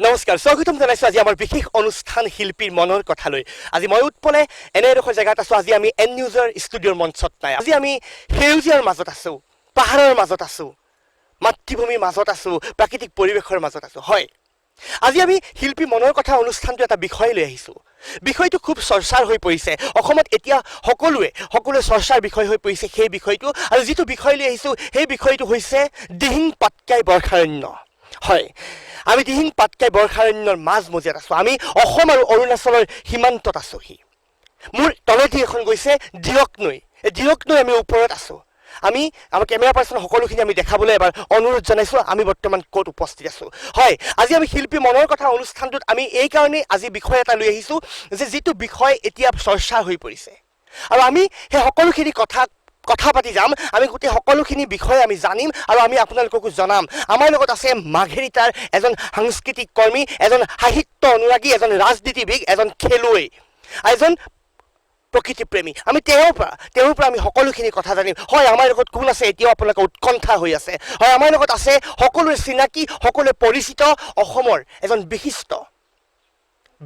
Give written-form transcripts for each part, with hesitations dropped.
নমস্কাৰ স্বাগতম জনাইছো আজি আমাৰ বিশেষ অনুষ্ঠান শিল্পীৰ মনৰ কথালৈ আজি মই উৎপলে এনে এডোখৰ জেগাত আছো আজি আমি এন নিউজৰ ষ্টুডিঅ'ৰ মঞ্চত নাই আজি আমি সেউজীয়াৰ মাজত আছো পাহাৰৰ মাজত আছো মাতৃভূমিৰ মাজত আছো প্ৰাকৃতিক পৰিৱেশৰ মাজত আছো হয় আজি আমি শিল্পী মনৰ কথা অনুষ্ঠানটো এটা বিষয় লৈ আহিছো বিষয়টো খুব চৰ্চাৰ হৈ পৰিছে অসমত এতিয়া সকলোৱে চৰ্চাৰ বিষয় হৈ পৰিছে সেই বিষয়টো আৰু যিটো বিষয় লৈ আহিছো সেই বিষয়টো হৈছে দিহিং পাটকাই বৰ্ষাৰণ্য হয় আমি দিহিং পাটকাই বৰ্ষাৰণ্যৰ মাজমজিয়াত আছো আমি অসম আৰু অৰুণাচলৰ সীমান্তত আছোহি মোৰ তলেদি এখন গৈছে দিৰক নৈ এই দিৰক নৈ আমি ওপৰত আছো আমি আমাৰ কেমেৰা পাৰ্চন সকলোখিনি আমি দেখাবলৈ এবাৰ অনুৰোধ জনাইছো আমি বৰ্তমান ক'ত উপস্থিত আছো হয় আজি আমি শিল্পী মনৰ কথা অনুষ্ঠানটোত আমি এই কাৰণে আজি বিষয় এটা লৈ আহিছো যে যিটো বিষয় এতিয়া চৰ্চা হৈ পৰিছে আৰু আমি সেই সকলোখিনি কথা পাতি যাম আমি গোটেই সকলোখিনি বিষয়ে আমি জানিম আৰু আমি আপোনালোককো জনাম আমাৰ লগত আছে মাঘেৰিটাৰ এজন সাংস্কৃতিক কৰ্মী এজন সাহিত্য অনুৰাগী এজন ৰাজনীতিবিদ এজন খেলুৱৈ এজন প্ৰকৃতি প্ৰেমী আমি তেওঁৰ পৰা আমি সকলোখিনি কথা জানিম হয় আমাৰ লগত কোন আছে এতিয়াও আপোনালোকে উৎকণ্ঠা হৈ আছে হয় আমাৰ লগত আছে সকলোৰে চিনাকি সকলোৰে পৰিচিত অসমৰ এজন বিশিষ্ট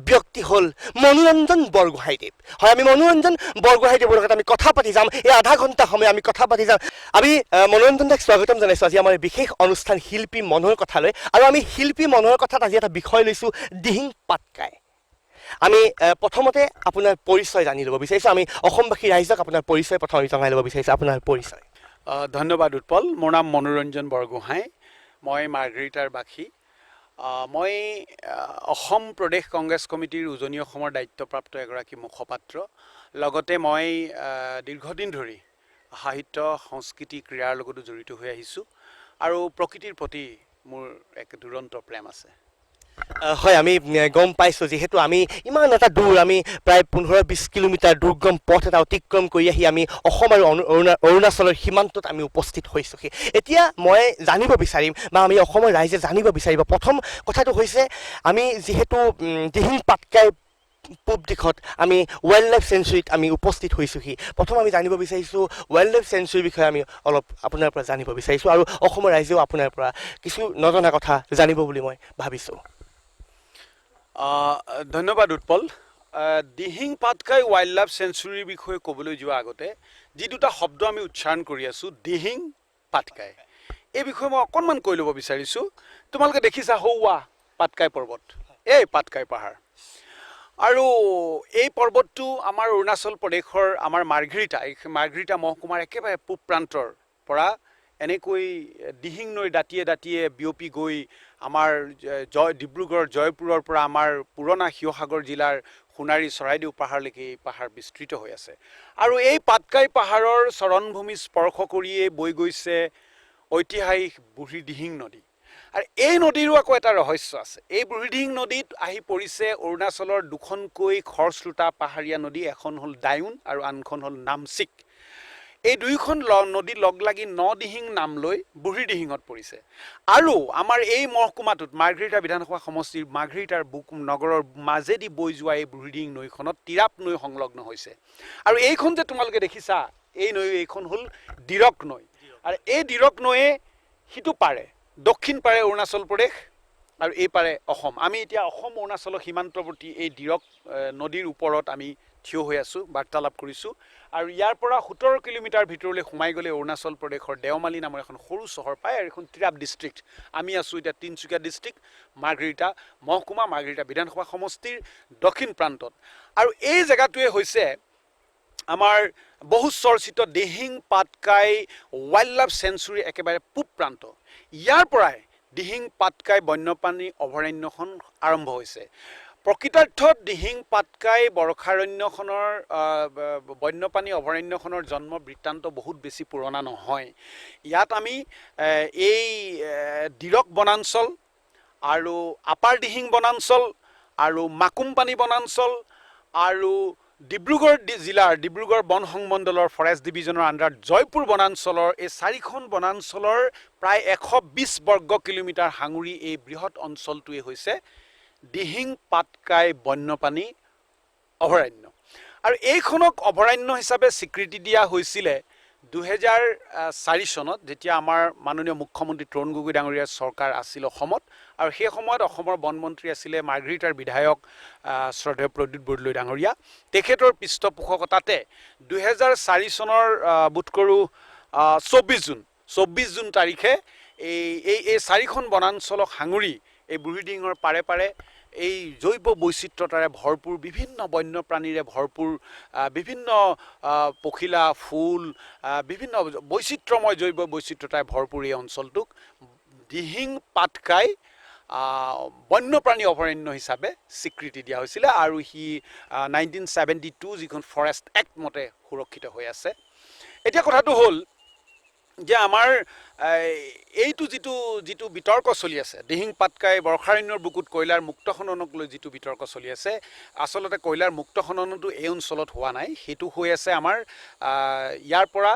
ব্যক্তি হল মনোৰঞ্জন বৰগোহাঁইদেৱ হয় আমি মনোৰঞ্জন বৰগোহাঁইদেৱৰ লগত আমি কথা পাতি যাম এই আধা ঘণ্টা সময় আমি কথা পাতি যাম আমি মনোৰঞ্জন দাক স্বাগতম জনাইছোঁ আজি আমাৰ বিশেষ অনুষ্ঠান শিল্পী মনৰ কথালৈ আৰু আমি শিল্পী মনৰ কথাত আজি এটা বিষয় লৈছোঁ দিহিং পাটকাই আমি প্ৰথমতে আপোনাৰ পৰিচয় জানি ল'ব বিচাৰিছোঁ আমি অসমবাসী ৰাইজক আপোনাৰ পৰিচয় প্ৰথম জনাই ল'ব বিচাৰিছোঁ আপোনাৰ পৰিচয় ধন্যবাদ উৎপল মোৰ নাম মনোৰঞ্জন বৰগোহাঁই মই মাৰ্ঘেৰিটাৰ বাসী মই অসম প্ৰদেশ কংগ্ৰেছ কমিটিৰ উজনি অসমৰ দায়িত্বপ্ৰাপ্ত এগৰাকী মুখপাত্ৰ লগতে মই দীৰ্ঘদিন ধৰি সাহিত্য সংস্কৃতি ক্ৰীড়াৰ লগতো জড়িত হৈ আহিছোঁ আৰু প্ৰকৃতিৰ প্ৰতি মোৰ এক দুৰন্ত প্ৰেম আছে হয় আমি গম পাইছোঁ যিহেতু আমি ইমান এটা দূৰ আমি প্ৰায় 15-20 কিলোমিটাৰ দুৰ্গম পথ এটা অতিক্ৰম কৰি আহি আমি অসম আৰু অৰুণাচলৰ সীমান্তত আমি উপস্থিত হৈছোঁহি এতিয়া মই জানিব বিচাৰিম বা আমি অসমৰ ৰাইজে জানিব বিচাৰিব প্ৰথম কথাটো হৈছে আমি যিহেতু দিহিং পাটকাই পূব দিশত আমি ৱাইল্ড লাইফ চেঞ্চুৰীত আমি উপস্থিত হৈছোঁহি প্ৰথম আমি জানিব বিচাৰিছোঁ ৱাইল্ড লাইফ চেঞ্চুৰীৰ বিষয়ে আমি অলপ আপোনাৰ পৰা জানিব বিচাৰিছোঁ আৰু অসমৰ ৰাইজেও আপোনাৰ পৰা কিছু নজনা কথা জানিব বুলি মই ভাবিছোঁ ধন্যবাদ উৎপল দিহিং পাটকাই ৱাইল্ড লাইফ চেঞ্চুৰীৰ বিষয়ে ক'বলৈ যোৱাৰ আগতে যি দুটা শব্দ আমি উচ্চাৰণ কৰি আছোঁ দিহিং পাটকাই এই বিষয়ে মই অকণমান কৈ ল'ব বিচাৰিছোঁ তোমালোকে দেখিছা হৌৱা পাটকাই পৰ্বত এই পাটকাই পাহাৰ আৰু এই পৰ্বতটো আমাৰ অৰুণাচল প্ৰদেশৰ আমাৰ মাৰ্ঘেৰিটা মহকুমাৰ একেবাৰে পূব প্ৰান্তৰ পৰা এনেকৈ দিহিং নৈৰ দাঁতিয়ে বিয়পি গৈ আমাৰ ডিব্ৰুগড় জয়পুৰৰ পৰা আমাৰ পুৰণা শিৱসাগৰ জিলাৰ সোণাৰী চৰাইদেউ পাহাৰলৈকে এই পাহাৰ বিস্তৃত হৈ আছে আৰু এই পাটকাই পাহাৰৰ চৰণভূমি স্পৰ্শ কৰিয়েই বৈ গৈছে ঐতিহাসিক বুঢ়ী দিহিং নদী আৰু এই নদীৰো আকৌ এটা ৰহস্য আছে এই বুঢ়ী দিহিং নদীত আহি পৰিছে অৰুণাচলৰ দুখনকৈ খৰস্ৰোতা পাহাৰীয়া নদী এখন হ'ল ডায়ুন আৰু আনখন হ'ল নামচিক এই দুয়োখন নদী লগ লাগি নদিহিং নাম লৈ বুঢ়ী দিহিঙত পৰিছে আৰু আমাৰ এই মহকুমাটোত মাৰ্ঘেৰিটা বিধানসভা সমষ্টিৰ মাৰ্ঘেৰিটাৰ নগৰৰ মাজেদি বৈ যোৱা এই বুঢ়ী দিহিং নৈখনত তিৰাপ নৈ সংলগ্ন হৈছে আৰু এইখন যে তোমালোকে দেখিছা এইখন হ'ল দিৰক নৈ আৰু এই দিৰক নৈয়ে সিটো পাৰে দক্ষিণ পাৰে অৰুণাচল প্ৰদেশ আৰু এই পাৰে অসম আমি এতিয়া অসম অৰুণাচলৰ সীমান্তৱৰ্তী এই দিৰক নদীৰ ওপৰত আমি থিয় হৈ আছোঁ বাৰ্তালাপ কৰিছোঁ আৰু ইয়াৰ পৰা 17 কিলোমিটাৰ ভিতৰলৈ সোমাই গ'লে অৰুণাচল প্ৰদেশৰ দেওমালী নামৰ এখন সৰু চহৰ পায় আৰু এখন তিৰাপ ডিষ্ট্ৰিক্ট আমি আছোঁ এতিয়া তিনিচুকীয়া ডিষ্ট্ৰিক্ট মাৰ্ঘেৰিটা মহকুমা মাৰ্ঘেৰিটা বিধানসভা সমষ্টিৰ দক্ষিণ প্ৰান্তত আৰু এই জেগাটোৱে হৈছে আমাৰ বহু চৰ্চিত Dihing Patkai wild life century একেবাৰে পূব প্ৰান্ত ইয়াৰ পৰাই দিহিং পাটকাই বন্যপ্ৰাণী অভয়াৰণ্যখন আৰম্ভ হৈছে প্ৰকৃতাৰ্থত দিহিং পাটকাই বৰ্ষাৰণ্যখনৰ বন্যপ্ৰাণী অভয়াৰণ্যখনৰ জন্ম বৃত্তান্ত বহুত বেছি পুৰণা নহয় ইয়াত আমি এই দিৰক বনাঞ্চল আৰু আপাৰ দিহিং বনাঞ্চল আৰু মাকুমপানী বনাঞ্চল আৰু ডিব্ৰুগড় জিলাৰ ডিব্ৰুগড় বন সংমণ্ডলৰ ফৰেষ্ট ডিভিজনৰ আণ্ডাৰত জয়পুৰ বনাঞ্চলৰ এই 4খন বনাঞ্চলৰ প্ৰায় 120 বৰ্গ কিলোমিটাৰ সাঙুৰি এই বৃহৎ অঞ্চলটোৱে হৈছে দিহিং পাটকাই বন্যপ্ৰাণী অভয়াৰণ্য আৰু এইখনক অভয়াৰণ্য হিচাপে স্বীকৃতি দিয়া হৈছিলে 2004 চনত যেতিয়া আমাৰ মাননীয় মুখ্যমন্ত্ৰী তৰুণ গগৈ ডাঙৰীয়াৰ চৰকাৰ আছিল অসমত আৰু সেই সময়ত অসমৰ বন মন্ত্ৰী আছিলে মাৰ্ঘেৰিটাৰ বিধায়ক শ্ৰদ্ধেয় প্ৰদ্যুৎ বৰদলৈ ডাঙৰীয়া তেখেতৰ পৃষ্ঠপোষকতাতে 2004 চনৰ বোধ কৰোঁ 24 জুন তাৰিখে এই 4খন বনাঞ্চলক সাঙুৰি এই বুঢ়ীদিহিঙৰ পাৰে পাৰে এই জৈৱ বৈচিত্ৰতাৰে ভৰপূৰ বিভিন্ন বন্যপ্ৰাণীৰে ভৰপূৰ বিভিন্ন পখিলা ফুল বিভিন্ন বৈচিত্ৰময় জৈৱ বৈচিত্ৰতাৰে ভৰপূৰ এই অঞ্চলটোক দিহিং পাটকাই বন্যপ্ৰাণী অভয়াৰণ্য হিচাপে স্বীকৃতি দিয়া হৈছিলে আৰু সি 1972 যিখন ফৰেষ্ট এক্ট মতে সুৰক্ষিত হৈ আছে এতিয়া কথাটো হ'ল যে আমাৰ এইটো যিটো বিতৰ্ক চলি আছে দিহিং পাটকাই বৰ্ষাৰণ্যৰ বুকুত কয়লাৰ মুক্ত খননক লৈ যিটো বিতৰ্ক চলি আছে আচলতে কয়লাৰ মুক্ত খননটো এই অঞ্চলত হোৱা নাই সেইটো হৈ আছে আমাৰ ইয়াৰ পৰা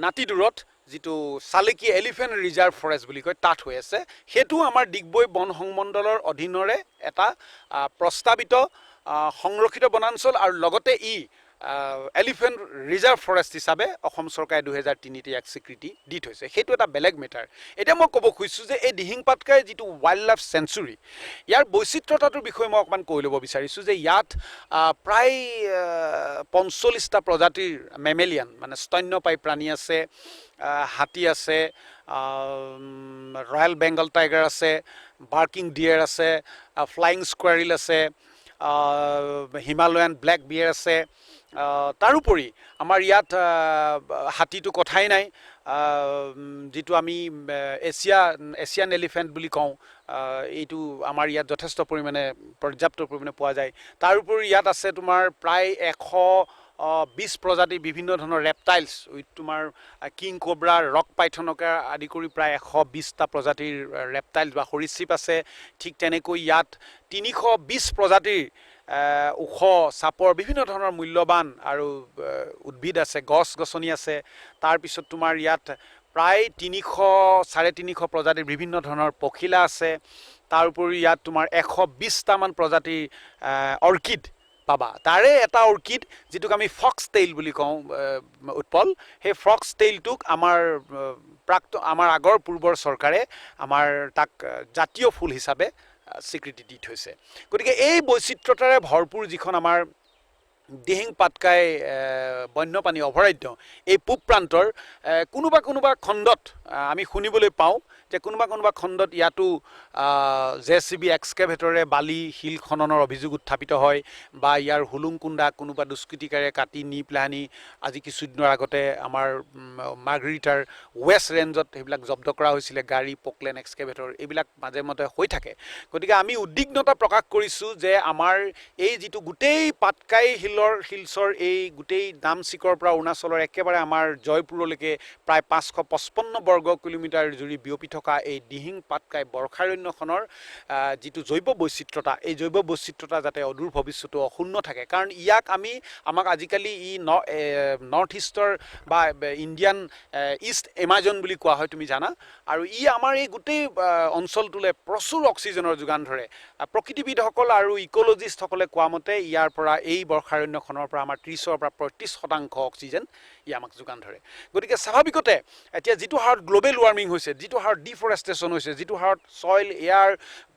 নাতি দূৰত যিটো চালেকি এলিফেণ্ট ৰিজাৰ্ভ ফৰেষ্ট বুলি কয় তাত হৈ আছে সেইটো আমাৰ ডিগবৈ বন সংমণ্ডলৰ অধীনৰে এটা প্ৰস্তাৱিত সংৰক্ষিত বনাঞ্চল আৰু লগতে এলিফেণ্ট ৰিজাৰ্ভ ফৰেষ্ট হিচাপে অসম চৰকাৰে 2003 ইয়াক স্বীকৃতি দি থৈছে সেইটো এটা বেলেগ মেটাৰ এতিয়া মই ক'ব খুজিছোঁ যে এই দিহিং পাটকাই যিটো ৱাইল্ড লাইফ চেঞ্চুৰী ইয়াৰ বৈচিত্ৰতাটোৰ বিষয়ে মই অকণমান কৈ ল'ব বিচাৰিছোঁ যে ইয়াত প্ৰায় 45টা প্ৰজাতিৰ মেমেলিয়ান মানে স্তন্যপায়ী প্ৰাণী আছে হাতী আছে ৰয়েল বেংগল টাইগাৰ আছে বাৰ্কিং ডিয়েৰ আছে ফ্লাইং স্কুৱাৰিল আছে হিমালয়ান ব্লেক বিয়েৰ আছে তাৰোপৰি আমাৰ ইয়াত হাতীটো কথাই নাই যিটো আমি এছিয়ান এলিফেণ্ট বুলি কওঁ এইটো আমাৰ ইয়াত যথেষ্ট পৰিমাণে পৰ্যাপ্ত পৰিমাণে পোৱা যায় তাৰোপৰি ইয়াত আছে তোমাৰ প্ৰায় 120 প্ৰজাতিৰ বিভিন্ন ধৰণৰ ৰেপটাইলছ উইথ তোমাৰ কিং কোব্ৰা ৰক পাইথনকে আদি কৰি প্ৰায় 120টা প্ৰজাতিৰ ৰেপটাইলছ বা সৰীসৃপ আছে ঠিক তেনেকৈ ইয়াত 320 প্ৰজাতিৰ ওখ চাপৰ বিভিন্ন ধৰণৰ মূল্যৱান আৰু উদ্ভিদ আছে গছ গছনি আছে তাৰপিছত তোমাৰ ইয়াত প্ৰায় 300-350 প্ৰজাতিৰ বিভিন্ন ধৰণৰ পখিলা আছে তাৰোপৰি ইয়াত তোমাৰ 120টামান প্ৰজাতিৰ অৰ্কিড পাবা তাৰে এটা অৰ্কিড যিটোক আমি ফক্স টেইল বুলি কওঁ উৎপল সেই ফক্স টেইলটোক আমাৰ আগৰ পূৰ্বৰ চৰকাৰে আমাৰ তাক জাতীয় ফুল হিচাপে স্বীকৃতি দি থৈছে গতিকে এই বৈচিত্ৰতাৰে ভৰপূৰ যিখন আমাৰ দিহিং পাটকাই বন্যপ্ৰাণী অভয়াৰণ্য এই পূব প্ৰান্তৰ কোনোবা খণ্ডত আমি শুনিবলৈ পাওঁ যে কোনোবা খণ্ডত ইয়াতো JCB এক্সকেভেটৰে বালি শিল খননৰ অভিযোগ উত্থাপিত হয় বা ইয়াৰ হুলুংকুণ্ডা কোনোবা দুষ্কৃতিকাৰে কাটি নি পেলানি আজি কিছুদিনৰ আগতে আমাৰ মাৰ্ঘেৰিটাৰ ৱেষ্ট ৰেঞ্জত সেইবিলাক জব্দ কৰা হৈছিলে গাড়ী পকলেন এক্সকেভেটৰ এইবিলাক মাজে মাজে হৈ থাকে গতিকে আমি উদ্বিগ্নতা প্ৰকাশ কৰিছোঁ যে আমাৰ এই যিটো গোটেই পাটকাই হিলছৰ এই গোটেই নামচিকৰ পৰা অৰুণাচলৰ একেবাৰে আমাৰ জয়পুৰলৈকে প্ৰায় 555 বৰ্গ কিলোমিটাৰ জুৰি বিয়পি থকা এই দিহিং পাটকাই বৰ্ষাৰণ্যখনৰ যিটো জৈৱ বৈচিত্ৰতা এই জৈৱ বৈচিত্ৰতা যাতে অদূৰ ভৱিষ্যতো অক্ষুণ্ণ থাকে কাৰণ আমাক আজিকালি নৰ্থ ইষ্টৰ বা ইণ্ডিয়ান ইষ্ট এমাজন বুলি কোৱা হয় তুমি জানা আৰু আমাৰ এই গোটেই অঞ্চলটোলৈ প্ৰচুৰ অক্সিজেনৰ যোগান ধৰে প্ৰকৃতিবিদসকল আৰু ইক'লজিষ্টসকলে কোৱা মতে ইয়াৰ পৰা এই বৰ্ষাৰণ্যখনৰ পৰা আমাৰ 30 পৰা 35% অক্সিজেন আমাক যোগান ধৰে গতিকে স্বাভাৱিকতে এতিয়া যিটো হাৰত গ্লোবেল ৱাৰ্মিং হৈছে যিটো হাৰত ডিফৰেষ্টেশ্যন হৈছে যিটো হাৰত ছইল এয়াৰ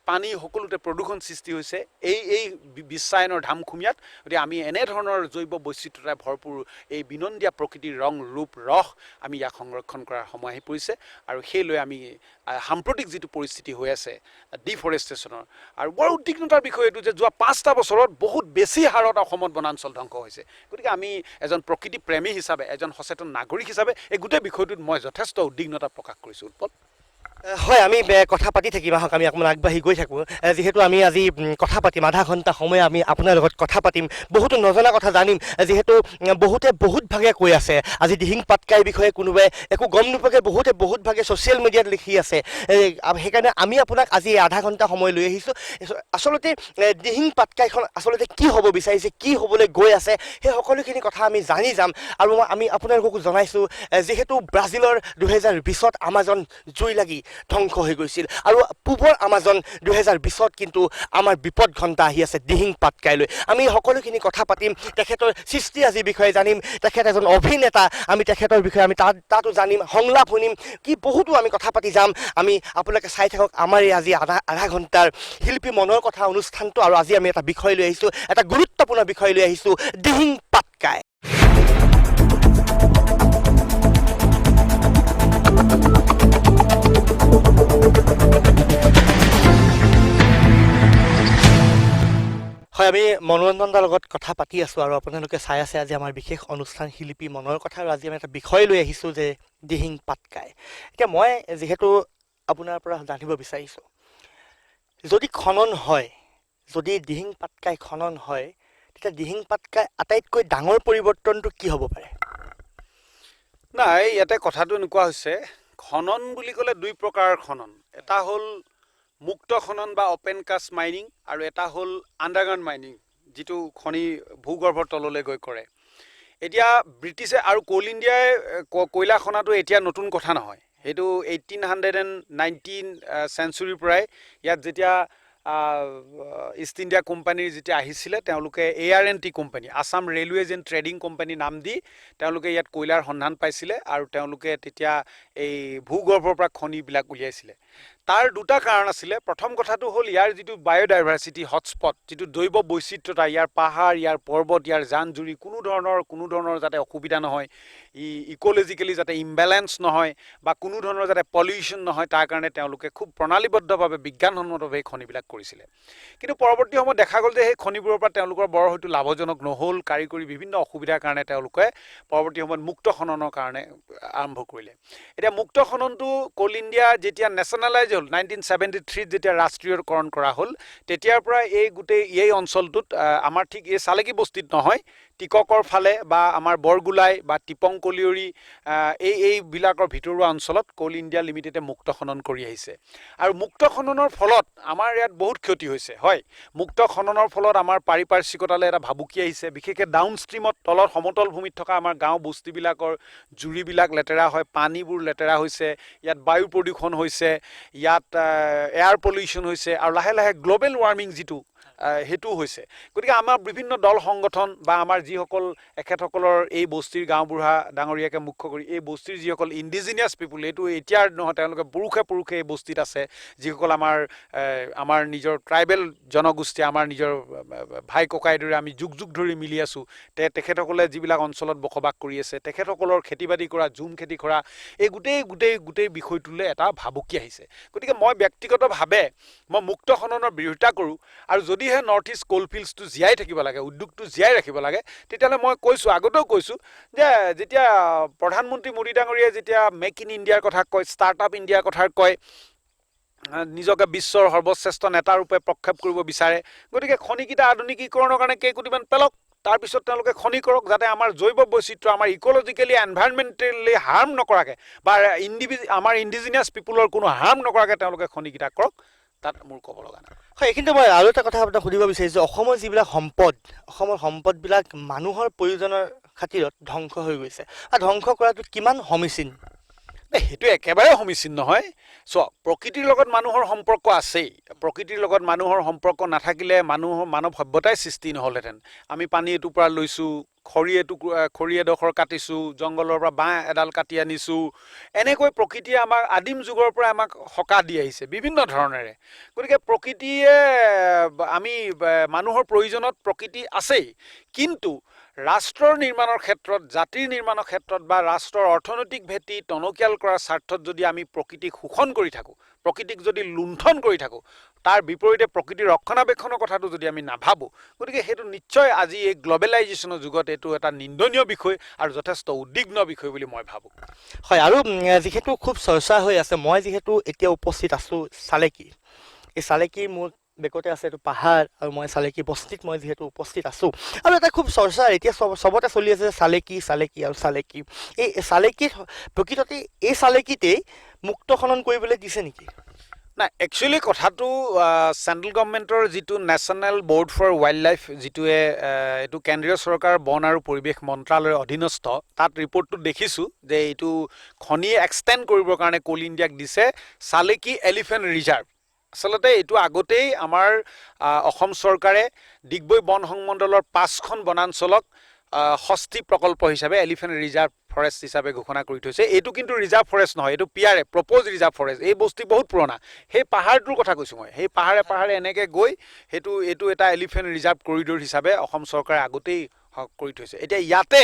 পানী সকলোতে প্ৰদূষণ সৃষ্টি হৈছে এই বিশ্বায়নৰ ধামখুমীয়াত গতিকে আমি এনেধৰণৰ জৈৱ বৈচিত্ৰতাৰে ভৰপূৰ এই বিনন্দীয়া প্ৰকৃতিৰ ৰং ৰূপ ৰস আমি ইয়াক সংৰক্ষণ কৰাৰ সময় আহি পৰিছে আৰু সেইলৈ আমি সাম্প্ৰতিক যিটো পৰিস্থিতি হৈ আছে ডিফৰেষ্টেশ্যনৰ আৰু বৰ উদ্বিগ্নতাৰ বিষয় এইটো যে যোৱা 5টা বছৰত বহুত বেছি হাৰত অসমত বনাঞ্চল ধ্বংস হৈছে গতিকে আমি এজন প্ৰকৃতি প্ৰেমী হিচাপে এজন সচেতন নাগৰিক হিচাপে এই গোটেই বিষয়টোত মই যথেষ্ট উদ্বিগ্নতা প্ৰকাশ কৰিছোঁ উৎপল হয় আমি কথা পাতি থাকিম আহক আমি অকণমান আগবাঢ়ি গৈ থাকোঁ যিহেতু আমি আজি কথা পাতিম আধা ঘণ্টা সময় আমি আপোনাৰ লগত কথা পাতিম বহুতো নজনা কথা জানিম যিহেতু বহুতে বহুত ভাগে কৈ আছে আজি দিহিং পাটকাইৰ বিষয়ে কোনোবাই একো গম নোপোৱাকৈ বহুত ভাগে ছ'চিয়েল মিডিয়াত লিখি আছে সেইকাৰণে আমি আপোনাক আজি আধা ঘণ্টা সময় লৈ আহিছোঁ আচলতে দিহিং পাটকাইখন আচলতে কি হ'ব বিচাৰিছে কি হ'বলৈ গৈ আছে সেই সকলোখিনি কথা আমি জানি যাম আৰু আমি আপোনালোককো জনাইছোঁ যিহেতু ব্ৰাজিলৰ 2020ত আমাজন জুই লাগি ধ্বংস হৈ গৈছিল আৰু পূবৰ আমাজন 2020ত কিন্তু আমাৰ বিপদ ঘণ্টা আহি আছে দিহিং পাটকাইলৈ আমি সকলোখিনি কথা পাতিম তেখেতৰ সৃষ্টিৰাজিৰ বিষয়ে জানিম তেখেত এজন অভিনেতা আমি তেখেতৰ বিষয়ে আমি তাতো জানিম সংলাপ শুনিম কি বহুতো আমি কথা পাতি যাম আমি আপোনালোকে চাই থাকক আমাৰ এই আজি আধা ঘণ্টাৰ শিল্পী মনৰ কথা অনুষ্ঠানটো আৰু আজি আমি এটা বিষয় লৈ আহিছোঁ এটা গুৰুত্বপূৰ্ণ বিষয় লৈ আহিছোঁ দিহিং পাটকাই হয় আমি মনোৰঞ্জনৰ লগত কথা পাতি আছোঁ আৰু আপোনালোকে চাই আছে আজি আমাৰ বিশেষ অনুষ্ঠান শিল্পী মনৰ কথা আৰু আজি আমি এটা বিষয় লৈ আহিছোঁ যে দিহিং পাটকাই এতিয়া মই যিহেতু আপোনাৰ পৰা জানিব বিচাৰিছোঁ যদি খনন হয় যদি দিহিং পাটকাই খনন হয় তেতিয়া দিহিং পাটকাই আটাইতকৈ ডাঙৰ পৰিৱৰ্তনটো কি হ'ব পাৰে নাই ইয়াতে কথাটো এনেকুৱা হৈছে খনন বুলি ক'লে দুই প্ৰকাৰৰ খনন এটা হ'ল মুক্ত খনন বা অপেন কাষ্ট মাইনিং আৰু এটা হ'ল আণ্ডাৰগ্ৰাউণ্ড মাইনিং যিটো খনি ভূগৰ্ভৰ তললৈ গৈ কৰে এতিয়া ব্ৰিটিছে আৰু কোল ইণ্ডিয়াই কয়লা খনাটো এতিয়া নতুন কথা নহয় সেইটো 1819 চেঞ্চুৰীৰ পৰাই ইয়াত যেতিয়া ইষ্ট ইণ্ডিয়া কোম্পানীৰ যেতিয়া আহিছিলে তেওঁলোকে AR&T company Assam railways and trading company নাম দি তেওঁলোকে ইয়াত কয়লাৰ সন্ধান পাইছিলে আৰু তেওঁলোকে তেতিয়া এই ভূগৰ্ভৰ পৰা খনিবিলাক উলিয়াইছিলে তাৰ দুটা কাৰণ আছিলে প্ৰথম কথাটো হ'ল ইয়াৰ যিটো বায়'ডাইভাৰ্চিটি হটস্পট যিটো জৈৱ বৈচিত্ৰতা ইয়াৰ পাহাৰ ইয়াৰ পৰ্বত ইয়াৰ জান জুৰি কোনো ধৰণৰ যাতে অসুবিধা নহয় ইক'লজিকেলি যাতে ইম্বেলেঞ্চ নহয় বা কোনো ধৰণৰ যাতে পলিউশ্যন নহয় তাৰ কাৰণে তেওঁলোকে খুব প্ৰণালীবদ্ধভাৱে বিজ্ঞানসন্মতভাৱে এই খনিবিলাক কৰিছিলে কিন্তু পৰৱৰ্তী সময়ত দেখা গ'ল যে সেই খনিবোৰৰ পৰা তেওঁলোকৰ বৰ হয়তো লাভজনক নহ'ল কাৰিকৰী বিভিন্ন অসুবিধাৰ কাৰণে তেওঁলোকে পৰৱৰ্তী সময়ত মুক্ত খননৰ কাৰণে আৰম্ভ কৰিলে এতিয়া মুক্ত খননটো কোল ইণ্ডিয়া যেতিয়া নেশ্যনেলাইজ হ'ল 1973 যেতিয়া ৰাষ্ট্ৰীয়কৰণ কৰা হ'ল তেতিয়াৰ পৰা এই অঞ্চলটোত আমাৰ ঠিক এই চালেকি বস্তিত নহয় টিককৰ ফালে বা আমাৰ বৰগুলাই বা টিপং কলিয়ৰী এইবিলাকৰ ভিতৰুৱা অঞ্চলত কোল ইণ্ডিয়া লিমিটেডে মুক্ত খনন কৰি আহিছে আৰু মুক্ত খননৰ ফলত আমাৰ ইয়াত বহুত ক্ষতি হৈছে হয় মুক্ত খননৰ ফলত আমাৰ পাৰিপাৰ্শ্বিকতালৈ এটা ভাবুকি আহিছে বিশেষকৈ ডাউন ষ্ট্ৰীমত তলত সমতল ভূমিত থকা আমাৰ গাঁও বস্তিবিলাকৰ জুৰিবিলাক লেতেৰা হয় পানীবোৰ লেতেৰা হৈছে ইয়াত বায়ু প্ৰদূষণ হৈছে ইয়াত এয়াৰ পলিউশ্যন হৈছে আৰু লাহে লাহে গ্ল'বেল ৱাৰ্মিং যিটো হেতু হৈছে গতিকে আমাৰ বিভিন্ন দল সংগঠন বা আমাৰ যিসকল এখেতসকলৰ এই বস্তিৰ গাঁওবুঢ়া ডাঙৰীয়াকে মুখ্য কৰি এই বস্তিৰ যিসকল ইণ্ডিজিনিয়াছ পিপুল এইটো এতিয়াৰ নহয় তেওঁলোকে পুৰুষে এই বস্তিত আছে যিসকল আমাৰ নিজৰ ট্ৰাইবেল জনগোষ্ঠী আমাৰ নিজৰ ভাই ককাইৰ দৰে আমি যুগ ধৰি মিলি আছোঁ তেখেতসকলে যিবিলাক অঞ্চলত বসবাস কৰি আছে তেখেতসকলৰ খেতি বাতি কৰা ঝুম খেতি কৰা এই গোটেই বিষয়টোলৈ এটা ভাবুকি আহিছে গতিকে মই ব্যক্তিগতভাৱে মই মুক্ত খননৰ বিৰোধিতা কৰোঁ আৰু যদিহে নৰ্থ ইষ্ট কোলফিল্ডছটো জীয়াই থাকিব লাগে উদ্যোগটো জীয়াই ৰাখিব লাগে তেতিয়াহ'লে মই আগতেও কৈছোঁ যে যেতিয়া প্ৰধানমন্ত্ৰী মোদী ডাঙৰীয়াই যেতিয়া মেক ইন ইণ্ডিয়াৰ কথা কয় ষ্টাৰ্টআপ ইণ্ডিয়াৰ কথা কয় নিজকে বিশ্বৰ সৰ্বশ্ৰেষ্ঠ নেতাৰূপে প্ৰক্ষেপ কৰিব বিচাৰে গতিকে খনিকেইটা আধুনিকীকৰণৰ কাৰণে কেইকোটিমান পেলক তাৰপিছত তেওঁলোকে খনি কৰক যাতে আমাৰ জৈৱ বৈচিত্ৰ্য আমাৰ ইক'লজিকেলি এনভাইৰনমেণ্টেলি হাৰ্ম নকৰাকৈ বা আমাৰ ইণ্ডিজিনিয়াছ পিপুলৰ কোনো হাৰ্ম নকৰাকৈ তেওঁলোকে খনিকেইটা কৰক তাত মোৰ ক'ব লগা নাই হয় এইখিনিতে মই আৰু এটা কথা আপোনাক সুধিব বিচাৰিছোঁ অসমৰ যিবিলাক অসমৰ সম্পদবিলাক মানুহৰ প্ৰয়োজনৰ খাতিৰত ধ্বংস হৈ গৈছে আৰু ধ্বংস কৰাটো কিমান সমীচীন সেইটো একেবাৰে সমীচীন নহয় প্ৰকৃতিৰ লগত মানুহৰ সম্পৰ্ক আছেই প্ৰকৃতিৰ লগত মানুহৰ সম্পৰ্ক নাথাকিলে মানৱ সভ্যতাই সৃষ্টি নহ'লহেঁতেন আমি পানী এটুকুৰা লৈছোঁ খৰি এডোখৰ কাটিছোঁ জংঘলৰ পৰা বাঁহ এডাল কাটি আনিছোঁ এনেকৈ প্ৰকৃতিয়ে আমাক আদিম যুগৰ পৰা আমাক সকাহ দি আহিছে বিভিন্ন ধৰণেৰে গতিকে প্ৰকৃতিয়ে আমি মানুহৰ প্ৰয়োজনত প্ৰকৃতি আছেই কিন্তু ৰাষ্ট্ৰৰ নিৰ্মাণৰ ক্ষেত্ৰত জাতিৰ নিৰ্মাণৰ ক্ষেত্ৰত বা ৰাষ্ট্ৰৰ অৰ্থনৈতিক ভেটি টনকিয়াল কৰাৰ স্বাৰ্থত যদি আমি প্ৰকৃতিক শোষণ কৰি থাকোঁ প্ৰকৃতিক যদি লুণ্ঠন কৰি থাকোঁ তাৰ বিপৰীতে প্ৰকৃতিৰ ৰক্ষণাবেক্ষণৰ কথাটো যদি আমি নাভাবোঁ গতিকে সেইটো নিশ্চয় আজি এই গ্ল'বেলাইজেশ্যনৰ যুগত এইটো এটা নিন্দনীয় বিষয় আৰু যথেষ্ট উদ্বিগ্ন বিষয় বুলি মই ভাবোঁ হয় আৰু যিহেতু খুব চৰ্চা হৈ আছে মই যিহেতু এতিয়া উপস্থিত আছোঁ চালেকি এই চালেকিৰ মোৰ বেকতে আছে এইটো পাহাৰ আৰু মই চালেকি বস্তিত মই যিহেতু উপস্থিত আছোঁ আৰু এটা খুব চৰ্চা এতিয়া চবতে চলি আছে চালেকি আৰু চালেকি এই চালেকিত প্ৰকৃততে এই চালেকিতেই মুক্ত খনন কৰিবলৈ দিছে নেকি না একচুৱেলি কথাটো চেণ্ট্ৰেল গভৰ্ণমেণ্টৰ যিটো national board for wildlife যিটোৱে এইটো কেন্দ্ৰীয় চৰকাৰৰ বন আৰু পৰিৱেশ মন্ত্ৰালয়ৰ অধীনস্থ তাত ৰিপৰ্টটো দেখিছোঁ যে এইটো খনি এক্সটেণ্ড কৰিবৰ কাৰণে কোল ইণ্ডিয়াক দিছে চালেকি এলিফেণ্ট ৰিজাৰ্ভ আচলতে এইটো আগতেই আমাৰ অসম চৰকাৰে ডিগবৈ বন সংমণ্ডলৰ 5খন বনাঞ্চলক ষষ্ঠী প্ৰকল্প হিচাপে এলিফেণ্ট ৰিজাৰ্ভ ফৰেষ্ট হিচাপে ঘোষণা কৰি থৈছে এইটো কিন্তু ৰিজাৰ্ভ ফৰেষ্ট নহয় এইটো পিআৰএ প্ৰপ'জ ৰিজাৰ্ভ ফৰেষ্ট এই বস্তু বহুত পুৰণা সেই পাহাৰটোৰ কথা কৈছোঁ মই সেই পাহাৰে এনেকৈ গৈ এইটো এটা এলিফেণ্ট ৰিজাৰ্ভ কৰিডৰ হিচাপে অসম চৰকাৰে আগতেই কৰি থৈছে এতিয়া ইয়াতে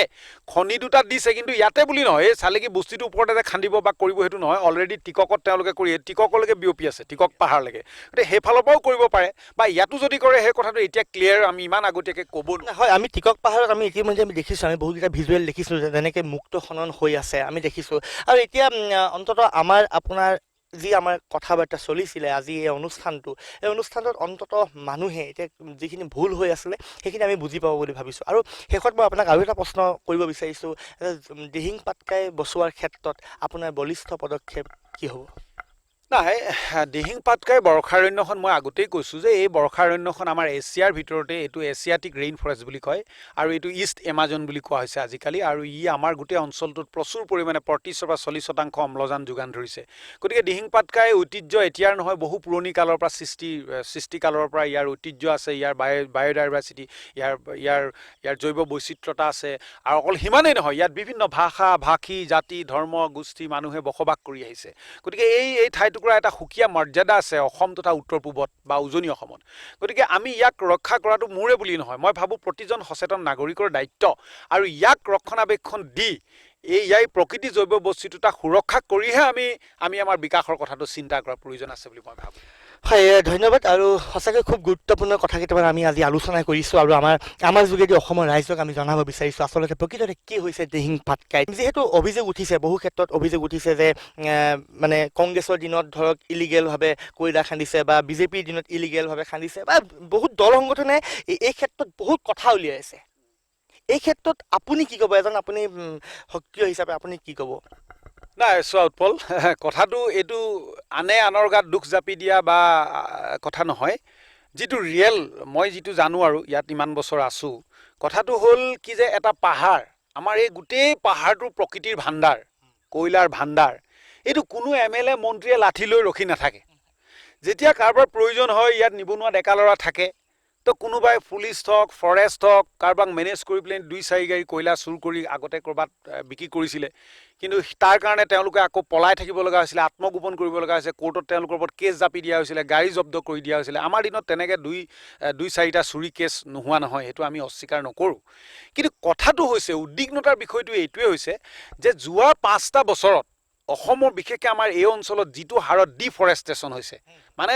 খনি দুটা দিছে কিন্তু ইয়াতে বুলি নহয় এই চালেকি বস্তিটোৰ ওপৰতে যে খান্দিব বা কৰিব সেইটো নহয় অলৰেডি টিককত তেওঁলোকে কৰি টিককলৈকে বিয়পি আছে টিকক পাহাৰলৈকে গতিকে সেইফালৰ পৰাও কৰিব পাৰে বা ইয়াতো যদি কৰে সেই কথাটো এতিয়া ক্লিয়াৰ আমি ইমান আগতীয়াকৈ ক'ব নোৱাৰোঁ হয় আমি টিকক পাহাৰত আমি ইতিমধ্যে আমি দেখিছোঁ আমি বহুতকেইটা ভিজুৱেল দেখিছোঁ যেনেকৈ মুক্ত খনন হৈ আছে আমি দেখিছোঁ আৰু এতিয়া অন্ততঃ আমাৰ আপোনাৰ যি আমাৰ কথা বাৰ্তা চলিছিলে আজি এই অনুষ্ঠানটোত অন্ততঃ মানুহে এতিয়া যিখিনি ভুল হৈ আছিলে সেইখিনি আমি বুজি পাব বুলি ভাবিছোঁ আৰু শেষত মই আপোনাক আৰু এটা প্ৰশ্ন কৰিব বিচাৰিছোঁ দিহিং পাটকাই বচোৱাৰ ক্ষেত্ৰত আপোনাৰ বলিষ্ঠ পদক্ষেপ কি হ'ব নাই দিহিং পাটকাই বৰ্ষাৰণ্যখন মই আগতেই কৈছোঁ যে এই বৰ্ষাৰণ্যখন আমাৰ এছিয়াৰ ভিতৰতে এইটো এছিয়াটিক ৰেইন ফৰেষ্ট বুলি কয় আৰু এইটো ইষ্ট এমাজন বুলি কোৱা হৈছে আজিকালি আৰু ই আমাৰ গোটেই অঞ্চলটোত প্ৰচুৰ পৰিমাণে 35 পৰা 40% অম্লজান যোগান ধৰিছে গতিকে দিহিং পাটকাই ঐতিহ্য এতিয়াৰ নহয় বহু পুৰণি কালৰ পৰা সৃষ্টিকালৰ পৰা ইয়াৰ ঐতিহ্য আছে ইয়াৰ বায়'ডাইভাৰ্চিটি ইয়াৰ জৈৱ বৈচিত্ৰতা আছে আৰু অকল সিমানেই নহয় ইয়াত বিভিন্ন ভাষা ভাষী জাতি ধৰ্ম গোষ্ঠী মানুহে বসবাস কৰি আহিছে গতিকে এই ঠাইটুকুৰা এটা সুকীয়া মৰ্যাদা আছে অসম তথা উত্তৰ পূবত বা উজনি অসমত গতিকে আমি ইয়াক ৰক্ষা কৰাটো মোৰে বুলি নহয় মই ভাবোঁ প্ৰতিজন সচেতন নাগৰিকৰ দায়িত্ব আৰু ইয়াক ৰক্ষণাবেক্ষণ দি ইয়াৰ প্ৰকৃতি জৈৱ বৈচিত্ৰতা সুৰক্ষা কৰিহে আমি আমাৰ বিকাশৰ কথাটো চিন্তা কৰাৰ প্ৰয়োজন আছে বুলি মই ভাবোঁ হয় ধন্যবাদ আৰু সঁচাকৈ খুব গুৰুত্বপূৰ্ণ কথা কেইটামান আমি আজি আলোচনা কৰিছোঁ আৰু আমাৰ যোগেদি অসমৰ ৰাইজক আমি জনাব বিচাৰিছোঁ আচলতে প্ৰকৃততে কি হৈছে দিহিং পাটকাইত যিহেতু অভিযোগ উঠিছে বহু ক্ষেত্ৰত অভিযোগ উঠিছে যে মানে কংগ্ৰেছৰ দিনত ধৰক ইলিগেলভাৱে কয়লা খান্দিছে বা বিজেপিৰ দিনত ইলিগেলভাৱে খান্দিছে বা বহুত দল সংগঠনে এই ক্ষেত্ৰত বহুত কথা উলিয়াইছে এই ক্ষেত্ৰত আপুনি কি ক'ব এজন আপুনি সক্ৰিয় হিচাপে আপুনি কি ক'ব নাই চোৱা উৎপল কথাটো এইটো আনে আনৰ গাত দুখ জাপি দিয়া বা কথা নহয় যিটো ৰিয়েল মই যিটো জানো আৰু ইয়াত ইমান বছৰ আছোঁ কথাটো হ'ল কি যে এটা পাহাৰ আমাৰ এই গোটেই পাহাৰটোৰ প্ৰকৃতিৰ ভাণ্ডাৰ কয়লাৰ ভাণ্ডাৰ এইটো কোনো MLA মন্ত্ৰীয়ে লাঠি লৈ ৰখি নাথাকে যেতিয়া কাৰোবাৰ প্ৰয়োজন হয় ইয়াত নিবনুৱা ডেকা ল'ৰা থাকে তো কোনোবাই পুলিচ হওক ফৰেষ্ট হওক কাৰোবাক মেনেজ কৰি পেলাই 2-4 গাড়ী কয়লা চুৰ কৰি আগতে ক'ৰবাত বিক্ৰী কৰিছিলে কিন্তু তাৰ কাৰণে তেওঁলোকে আকৌ পলাই থাকিব লগা হৈছিলে আত্মগোপন কৰিব লগা হৈছে কোৰ্টত তেওঁলোকৰ ওপৰত কেছ জাপি দিয়া হৈছিলে গাড়ী জব্দ কৰি দিয়া হৈছিলে আমাৰ দিনত তেনেকৈ 2-4টা চুৰি কেছ নোহোৱা নহয় সেইটো আমি অস্বীকাৰ নকৰোঁ কিন্তু কথাটো হৈছে উদ্বিগ্নতাৰ বিষয়টো এইটোৱে হৈছে যে যোৱা 5টা বছৰত অসমৰ বিশেষকৈ আমাৰ এই অঞ্চলত যিটো হাৰত ডিফৰেষ্টেশ্যন হৈছে মানে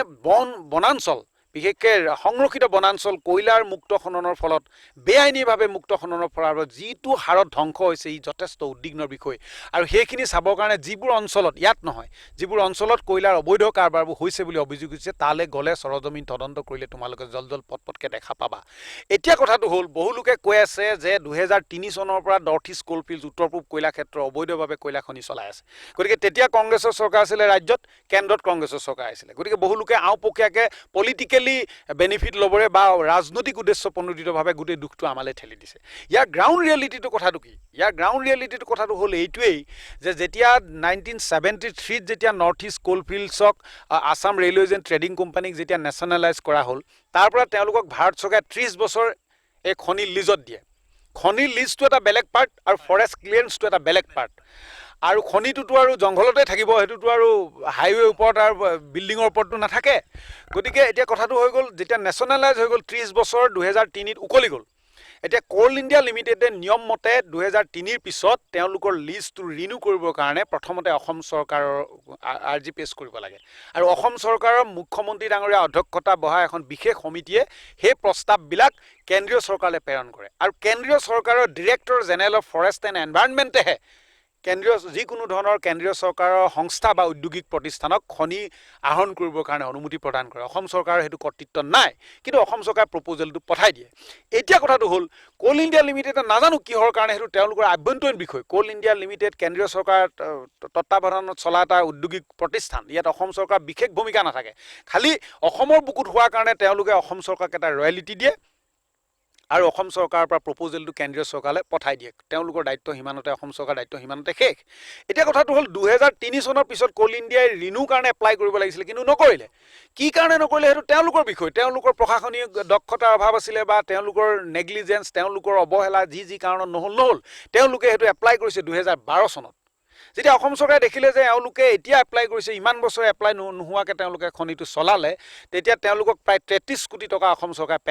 বনাঞ্চল বিশেষকৈ সংৰক্ষিত বনাঞ্চল কয়লাৰ মুক্ত খননৰ ফলত বেআইনীভাৱে মুক্ত খননৰ ফলত যিটো হাৰত ধ্বংস হৈছে ই যথেষ্ট উদ্বিগ্নৰ বিষয় আৰু সেইখিনি চাবৰ কাৰণে যিবোৰ অঞ্চলত ইয়াত নহয় যিবোৰ অঞ্চলত কয়লাৰ অবৈধ কাৰবাৰবোৰ হৈছে বুলি অভিযোগ হৈছে তালৈ গ'লে সৰজমিন তদন্ত কৰিলে তোমালোকে জল পটপটকৈ দেখা পাবা এতিয়া কথাটো হ'ল বহু লোকে কৈ আছে যে 2003 চনৰ পৰা নৰ্থ ইষ্ট কোলফিল্ডছ উত্তৰ পূব কয়লা ক্ষেত্ৰ অবৈধভাৱে কয়লা খনি চলাই আছে গতিকে তেতিয়া কংগ্ৰেছৰ চৰকাৰ আছিলে ৰাজ্যত কেন্দ্ৰত কংগ্ৰেছৰ চৰকাৰ আছিলে গতিকে বহু লোকে আওপকীয়াকৈ পলিটিকেলি বেনিফিট ল'বৰে বা ৰাজনৈতিক উদ্দেশ্য প্ৰণোদিতভাৱে গোটেই দুখটো আমালৈ ঠেলি দিছে ইয়াৰ গ্ৰাউণ্ড ৰিয়েলিটিটো কথাটো কি ইয়াৰ গ্ৰাউণ্ড ৰিয়েলিটিটো কথাটো হ'ল এইটোৱেই যে যেতিয়া 1973 যেতিয়া নৰ্থ ইষ্ট কোলফিল্ডছক আছাম ৰেলৱেজ এণ্ড ট্ৰেডিং কোম্পানীক যেতিয়া নেশ্যনেলাইজ কৰা হ'ল তাৰ পৰা তেওঁলোকক ভাৰত চৰকাৰে 30 বছৰ এই খনি লিজত দিয়ে খনিৰ লিজটো এটা বেলেগ পাৰ্ট আৰু ফৰেষ্ট ক্লিয়াৰেন্সটো এটা বেলেগ পাৰ্ট আৰু খনিটোতো আৰু জংঘলতে থাকিব সেইটোতো আৰু হাইৱে ওপৰত আৰু বিল্ডিঙৰ ওপৰততো নাথাকে গতিকে এতিয়া কথাটো হৈ গ'ল যেতিয়া নেশ্যনেলাইজ হৈ গ'ল 30 বছৰ 2003ত উকলি গ'ল এতিয়া কোল ইণ্ডিয়া লিমিটেডে নিয়ম মতে 2003ৰ পিছত তেওঁলোকৰ লিজটো ৰিনিউ কৰিবৰ কাৰণে প্ৰথমতে অসম চৰকাৰৰ আৰ্জি পেছ কৰিব লাগে আৰু অসম চৰকাৰৰ মুখ্যমন্ত্ৰী ডাঙৰীয়া অধ্যক্ষতা বহা এখন বিশেষ সমিতিয়ে সেই প্ৰস্তাৱবিলাক কেন্দ্ৰীয় চৰকাৰলৈ প্ৰেৰণ কৰে আৰু কেন্দ্ৰীয় চৰকাৰৰ director general of forest and এনভাইৰনমেণ্টেহে যিকোনো ধৰণৰ কেন্দ্ৰীয় চৰকাৰৰ সংস্থা বা ঔদ্যোগিক প্ৰতিষ্ঠানক খনি আহৰণ কৰিবৰ কাৰণে অনুমতি প্ৰদান কৰে। অসম চৰকাৰৰ সেইটো কৰ্তৃত্ব নাই, কিন্তু অসম চৰকাৰে প্ৰপ'জেলটো পঠাই দিয়ে। এতিয়া কথাটো হ'ল কোল ইণ্ডিয়া লিমিটেডে নাজানো কিহৰ কাৰণে সেইটো তেওঁলোকৰ আভ্যন্তৰীণ বিষয়। কোল ইণ্ডিয়া লিমিটেড কেন্দ্ৰীয় চৰকাৰ তত্বাৱধানত চলা এটা ঔদ্যোগিক প্ৰতিষ্ঠান, ইয়াত অসম চৰকাৰ বিশেষ ভূমিকা নাথাকে। খালি অসমৰ বুকুত হোৱাৰ কাৰণে তেওঁলোকে অসম চৰকাৰক এটা ৰয়েলিটি দিয়ে আৰু অসম চৰকাৰৰ পৰা প্ৰপ'জেলটো কেন্দ্ৰীয় চৰকাৰলৈ পঠাই দিয়ে। তেওঁলোকৰ দায়িত্ব সিমানতে, অসম চৰকাৰৰ দায়িত্ব সিমানতে শেষ। এতিয়া কথাটো হ'ল 2003 চনৰ পিছত কোল ইণ্ডিয়াই ৰিনিউ কাৰণে এপ্লাই কৰিব লাগিছিলে, কিন্তু নকৰিলে। কি কাৰণে নকৰিলে সেইটো তেওঁলোকৰ বিষয়। তেওঁলোকৰ প্ৰশাসনিক দক্ষতাৰ অভাৱ আছিলে বা তেওঁলোকৰ নেগলিজেঞ্চ, তেওঁলোকৰ অৱহেলা, যি কাৰণত নহ'ল। তেওঁলোকে সেইটো এপ্লাই কৰিছে 2012 চনত। যেতিয়া অসম চৰকাৰে দেখিলে যে এওঁলোকে এতিয়া এপ্লাই কৰিছে, ইমান বছৰ এপ্লাই নোহোৱাকৈ তেওঁলোকে খনিটো চলালে, তেতিয়া তেওঁলোকক প্ৰায় 33 কোটি টকা অসম চৰকাৰে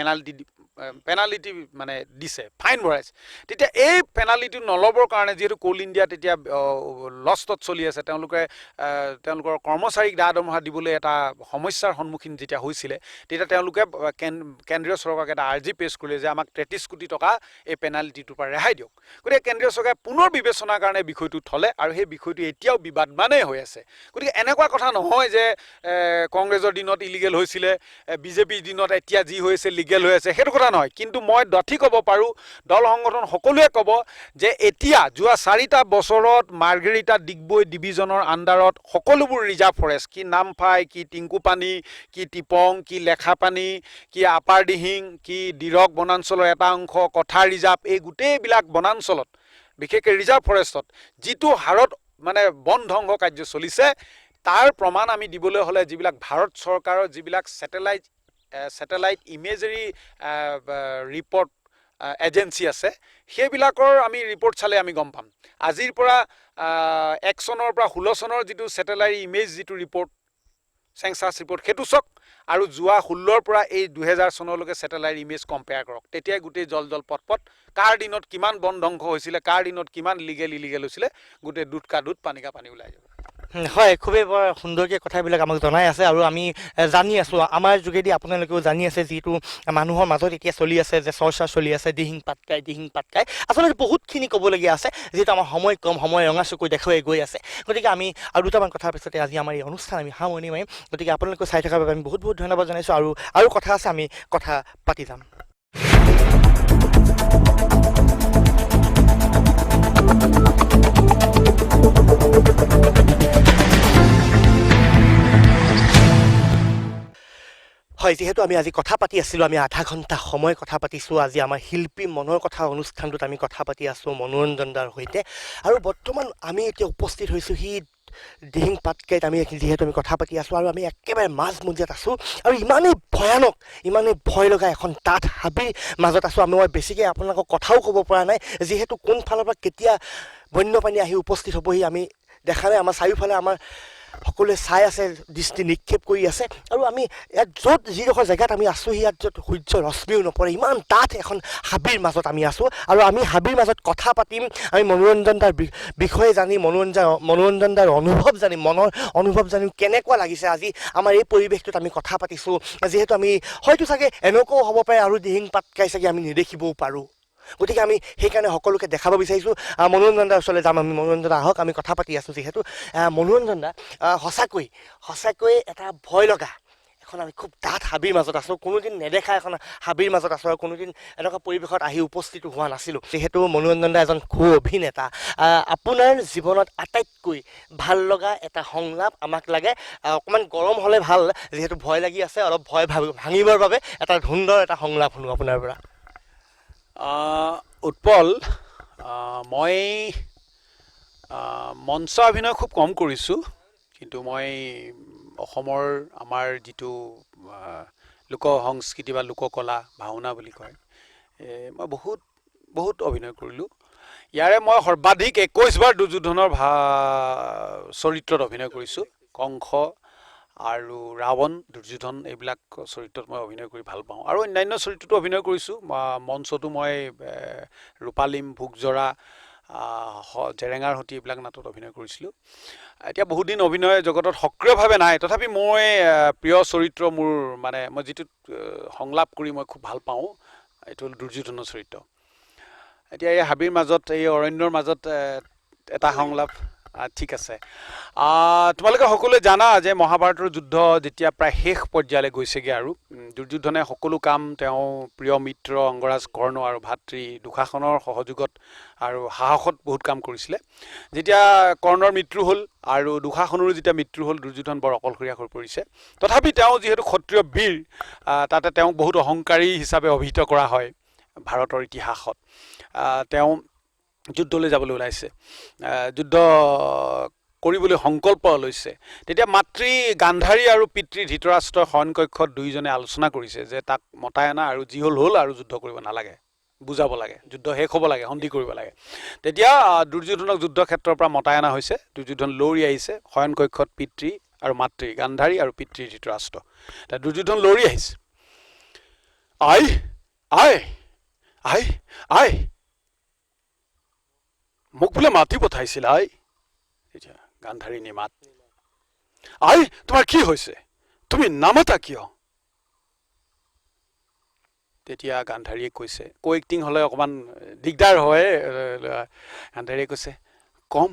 পেনাল্টি মানে দিছে, ফাইন ভৰাইছে। তেতিয়া এই পেনাল্টিটো নল'বৰ কাৰণে যিহেতু কোল ইণ্ডিয়া তেতিয়া লষ্টত চলি আছে, তেওঁলোকৰ কৰ্মচাৰীক দৰমহা দিবলৈ এটা সমস্যাৰ সন্মুখীন যেতিয়া হৈছিলে, তেতিয়া তেওঁলোকে কেন্দ্ৰীয় চৰকাৰক এটা আৰ্জি পেছ কৰিলে যে আমাক 33 কোটি টকা এই পেনাল্টিটোৰ পৰা ৰেহাই দিয়ক। গতিকে কেন্দ্ৰীয় চৰকাৰে পুনৰ বিবেচনাৰ কাৰণে বিষয়টো থলে আৰু সেই বিষয়টো এতিয়াও বিবাদমানেই হৈ আছে। গতিকে এনেকুৱা কথা নহয় যে কংগ্ৰেছৰ দিনত ইলিগেল হৈছিলে, বিজেপিৰ দিনত এতিয়া যি হৈছে লিগেল হৈ আছে, সেইটো কথা নহয়। কিন্তু মই ডাঠি ক'ব পাৰোঁ, দল সংগঠন সকলোৱে ক'ব যে এতিয়া যোৱা 4টা বছৰত মাৰ্ঘেৰিটা ডিগবৈ ডিভিজনৰ আণ্ডাৰত সকলোবোৰ ৰিজাৰ্ভ ফৰেষ্ট, কি নামফাই, কি টিংকুপানী, কি টিপং, কি লেখাপানী, কি আপাৰ দিহিং, কি দিৰক বনাঞ্চলৰ এটা অংশ, কথা ৰিজাৰ্ভ, এই গোটেইবিলাক বনাঞ্চলত বিশেষকৈ ৰিজাৰ্ভ ফৰেষ্টত যিটো হাৰত মানে বন ধ্বংস কাৰ্য চলিছে, তাৰ প্ৰমাণ আমি দিবলৈ হ'লে যিবিলাক ভাৰত চৰকাৰৰ যিবিলাক ছেটেলাইট ইমেজেৰী ৰিপৰ্ট এজেঞ্চি আছে, সেইবিলাকৰ আমি ৰিপৰ্ট চালে আমি গম পাম। আজিৰ পৰা 1 চনৰ পৰা 16 চনৰ যিটো ছেটেলাইট ইমেজ যিটো ৰিপৰ্ট, চেঞ্চাছ ৰিপৰ্ট, সেইটো চাওক, আৰু যোৱা 16ৰ পৰা এই 2000 চনলৈকে ছেটেলাইট ইমেজ কম্পেয়াৰ কৰক। তেতিয়াই গোটেই জল পট কাৰ দিনত কিমান বন ধ্বংস হৈছিলে, কাৰ দিনত কিমান ইলিগেল হৈছিলে, গোটেই দুধ কা দুধ পানী কা পানী ওলাই যাব। হয়, খুবেই বৰ সুন্দৰকৈ কথাবিলাক আমাক জনাই আছে আৰু আমি জানি আছোঁ, আমাৰ যোগেদি আপোনালোকেও জানি আছে, যিটো মানুহৰ মাজত এতিয়া চলি আছে যে চৰ্চা চলি আছে দিহিং পাটকাই। আচলতে বহুতখিনি ক'বলগীয়া আছে, যিহেতু আমাৰ সময় কম, সময় ৰঙা চকুৰে দেখুৱাই গৈ আছে। গতিকে আমি আৰু দুটামান কথাৰ পিছতে আজি আমাৰ এই অনুষ্ঠান আমি সামৰণি মাৰিম। গতিকে আপোনালোকে চাই থকাৰ বাবে আমি বহুত ধন্যবাদ জনাইছোঁ। আৰু কথা আছে, আমি কথা পাতি যাম। হয়, যিহেতু আমি আজি কথা পাতি আছিলোঁ, আমি আধা ঘণ্টা সময় কথা পাতিছোঁ। আজি আমাৰ শিল্পী মনৰ কথা অনুষ্ঠানটোত আমি কথা পাতি আছোঁ মনোৰঞ্জন দাৰ সৈতে। আৰু বৰ্তমান আমি এতিয়া উপস্থিত হৈছোঁ দিহিং পাটকাইত। আমি যিহেতু আমি কথা পাতি আছোঁ আৰু আমি একেবাৰে মাজমজিয়াত আছোঁ আৰু ইমানেই ভয়ানক, ইমানেই ভয় লগা এখন ডাঠ হাবিৰ মাজত আছোঁ। মই বেছিকৈ আপোনালোকক কথাও ক'ব পৰা নাই, যিহেতু কোনফালৰ পৰা কেতিয়া বন্যপ্ৰাণী আহি উপস্থিত হ'বহি আমি দেখা নাই। আমাৰ চাৰিওফালে আমাৰ সকলোৱে চাই আছে, দৃষ্টি নিক্ষেপ কৰি আছে। আৰু আমি ইয়াত যিডোখৰ জেগাত আমি আছোঁ, ইয়াত য'ত সূৰ্য ৰশ্মিও নপৰে, ইমান ডাঠ এখন হাবিৰ মাজত আমি আছোঁ। আৰু আমি হাবিৰ মাজত কথা পাতিম, আমি মনোৰঞ্জন দাৰ বিষয়ে জানিম, মনোৰঞ্জন দাৰ অনুভৱ জানিম, মনৰ অনুভৱ জানিম, কেনেকুৱা লাগিছে আজি আমাৰ এই পৰিৱেশটোত আমি কথা পাতিছোঁ। যিহেতু আমি হয়তো চাগে এনেকুৱাও হ'ব পাৰে আৰু দিহিং পাটকাই চাগে আমি নেদেখিবও পাৰোঁ। গতিকে আমি সেইকাৰণে সকলোকে দেখাব বিচাৰিছোঁ। মনোৰঞ্জন দাৰ ওচৰলৈ যাম আমি। মনোৰঞ্জন দা আহক, আমি কথা পাতি আছোঁ যিহেতু। মনোৰঞ্জন দা, সঁচাকৈ এটা ভয় লগা এখন আমি খুব ডাঠ হাবিৰ মাজত আছোঁ। কোনোদিন নেদেখা এখন হাবিৰ মাজত আছোঁ আৰু কোনোদিন এনেকুৱা পৰিৱেশত আহি উপস্থিত হোৱা নাছিলোঁ। যিহেতু মনোৰঞ্জন দা এজন অভিনেতা, আপোনাৰ জীৱনত আটাইতকৈ ভাল লগা এটা সংলাপ আমাক লাগে। অকণমান গৰম হ'লে ভাল, যিহেতু ভয় লাগি আছে, অলপ ভয় ভাঙিবৰ বাবে এটা সুন্দৰ এটা সংলাপ শুনো আপোনাৰ পৰা। উৎপল, মই মঞ্চ অভিনয় খুব কম কৰিছোঁ, কিন্তু মই অসমৰ আমাৰ যিটো লোক সংস্কৃতি বা লোককলা, ভাওনা বুলি কয়, মই বহুত অভিনয় কৰিলোঁ। ইয়াৰে মই সৰ্বাধিক 21 বাৰ দুৰ্যোধনৰ চৰিত্ৰত অভিনয় কৰিছোঁ। কংস আৰু ৰাৱণ, দুৰ্যোধন, এইবিলাক চৰিত্ৰত মই অভিনয় কৰি ভাল পাওঁ। আৰু অন্যান্য চৰিত্ৰতো অভিনয় কৰিছোঁ। মঞ্চতো মই ৰূপালিম, ভোগজৰা, জেৰেঙাৰ সতী, এইবিলাক নাটত অভিনয় কৰিছিলোঁ। এতিয়া বহুত দিন অভিনয় জগতত সক্ৰিয়ভাৱে নাই, তথাপি মই প্ৰিয় চৰিত্ৰ মোৰ মানে মই যিটো সংলাপ কৰি মই খুব ভাল পাওঁ, এইটো হ'ল দুৰ্যোধনৰ চৰিত্ৰ। এতিয়া এই হাবিৰ মাজত, এই অৰণ্যৰ মাজত এটা সংলাপ ঠিক আছে তোমালোকে সকলোৱে জানা যে মহাভাৰতৰ যুদ্ধ যেতিয়া প্ৰায় শেষ পৰ্যায়লৈ গৈছেগৈ আৰু দুৰ্যোধনে সকলো কাম তেওঁ প্ৰিয় মিত্ৰ অংগৰাজ কৰ্ণ আৰু ভাতৃ দুশাসনৰ সহযোগত আৰু সাহসত বহুত কাম কৰিছিলে যেতিয়া কৰ্ণৰ মৃত্যু হ'ল আৰু দুশাসনৰো যেতিয়া মৃত্যু হ'ল দুৰ্যোধন বৰ অকলশৰীয়া হৈ পৰিছে তথাপি তেওঁ যিহেতু ক্ষত্ৰিয় বীৰ তাতে তেওঁক বহুত অহংকাৰী হিচাপে অভিহিত কৰা হয় ভাৰতৰ ইতিহাসত তেওঁ যুদ্ধলৈ যাবলৈ ওলাইছে যুদ্ধ কৰিবলৈ সংকল্প লৈছে তেতিয়া মাতৃ গান্ধাৰী আৰু পিতৃ ধৃতৰাষ্ট্ৰৰ শয়নকক্ষত দুয়োজনে আলোচনা কৰিছে যে তাক মতাই অনা আৰু যি হ'ল আৰু যুদ্ধ কৰিব নালাগে বুজাব লাগে যুদ্ধ শেষ হ'ব লাগে সন্ধি কৰিব লাগে তেতিয়া দুৰ্যোধনক যুদ্ধক্ষেত্ৰৰ পৰা মতাই অনা হৈছে দুৰ্যোধন লৌৰি আহিছে শয়নকক্ষত পিতৃ আৰু মাতৃ গান্ধাৰী আৰু পিতৃ ধৃতৰাষ্ট্ৰ দুৰ্যোধন লৌৰি আহিছে আই আই আই আই মোক বোলে মাতি পঠাইছিল আই এতিয়া গান্ধাৰী নিমাত আই তোমাৰ কি হৈছে তুমি নামাতা কিয় তেতিয়া গান্ধাৰীয়ে কৈছে কো এক্টিং হ'লে অকণমান দিগদাৰ হয় গান্ধাৰীয়ে কৈছে কম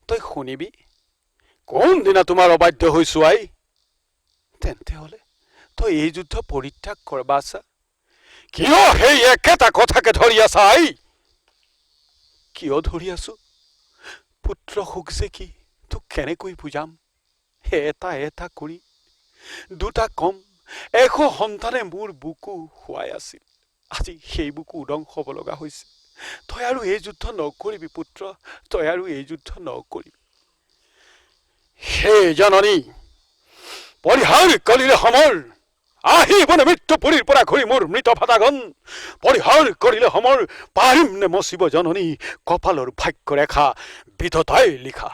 তই শুনিবি কোনদিনা তোমাৰ অবাধ্য হৈছো আই তেন্তে হ'লে তই এই যুদ্ধ পৰিত্যাগ কৰ বাছা কিয় সেই একেটা কথাকে ধৰি আছা আই কিয় ধৰি আছো পুত্ৰ সুখ যে কি তোক কেনেকৈ বুজাম এটা এটা কৰি দুটা কম এশ সন্তানে মোৰ বুকু শুৱাই আছিল আজি সেই বুকু উদং হ'ব লগা হৈছে তই আৰু এই যুদ্ধ নকৰিবি পুত্ৰ তই আৰু এই যুদ্ধ নকৰিবি হে জননী পৰিহাৰ কৰিলে সমৰ আহিবনে মৃত্যুপুৰীৰ পৰা ঘূৰি মোৰ মৃত ভাতাগন পৰিহাৰ কৰিলে সমৰ পাৰিম নে মচিব জননী কপালৰ ভাগ্যৰেখা বিধতাই লিখা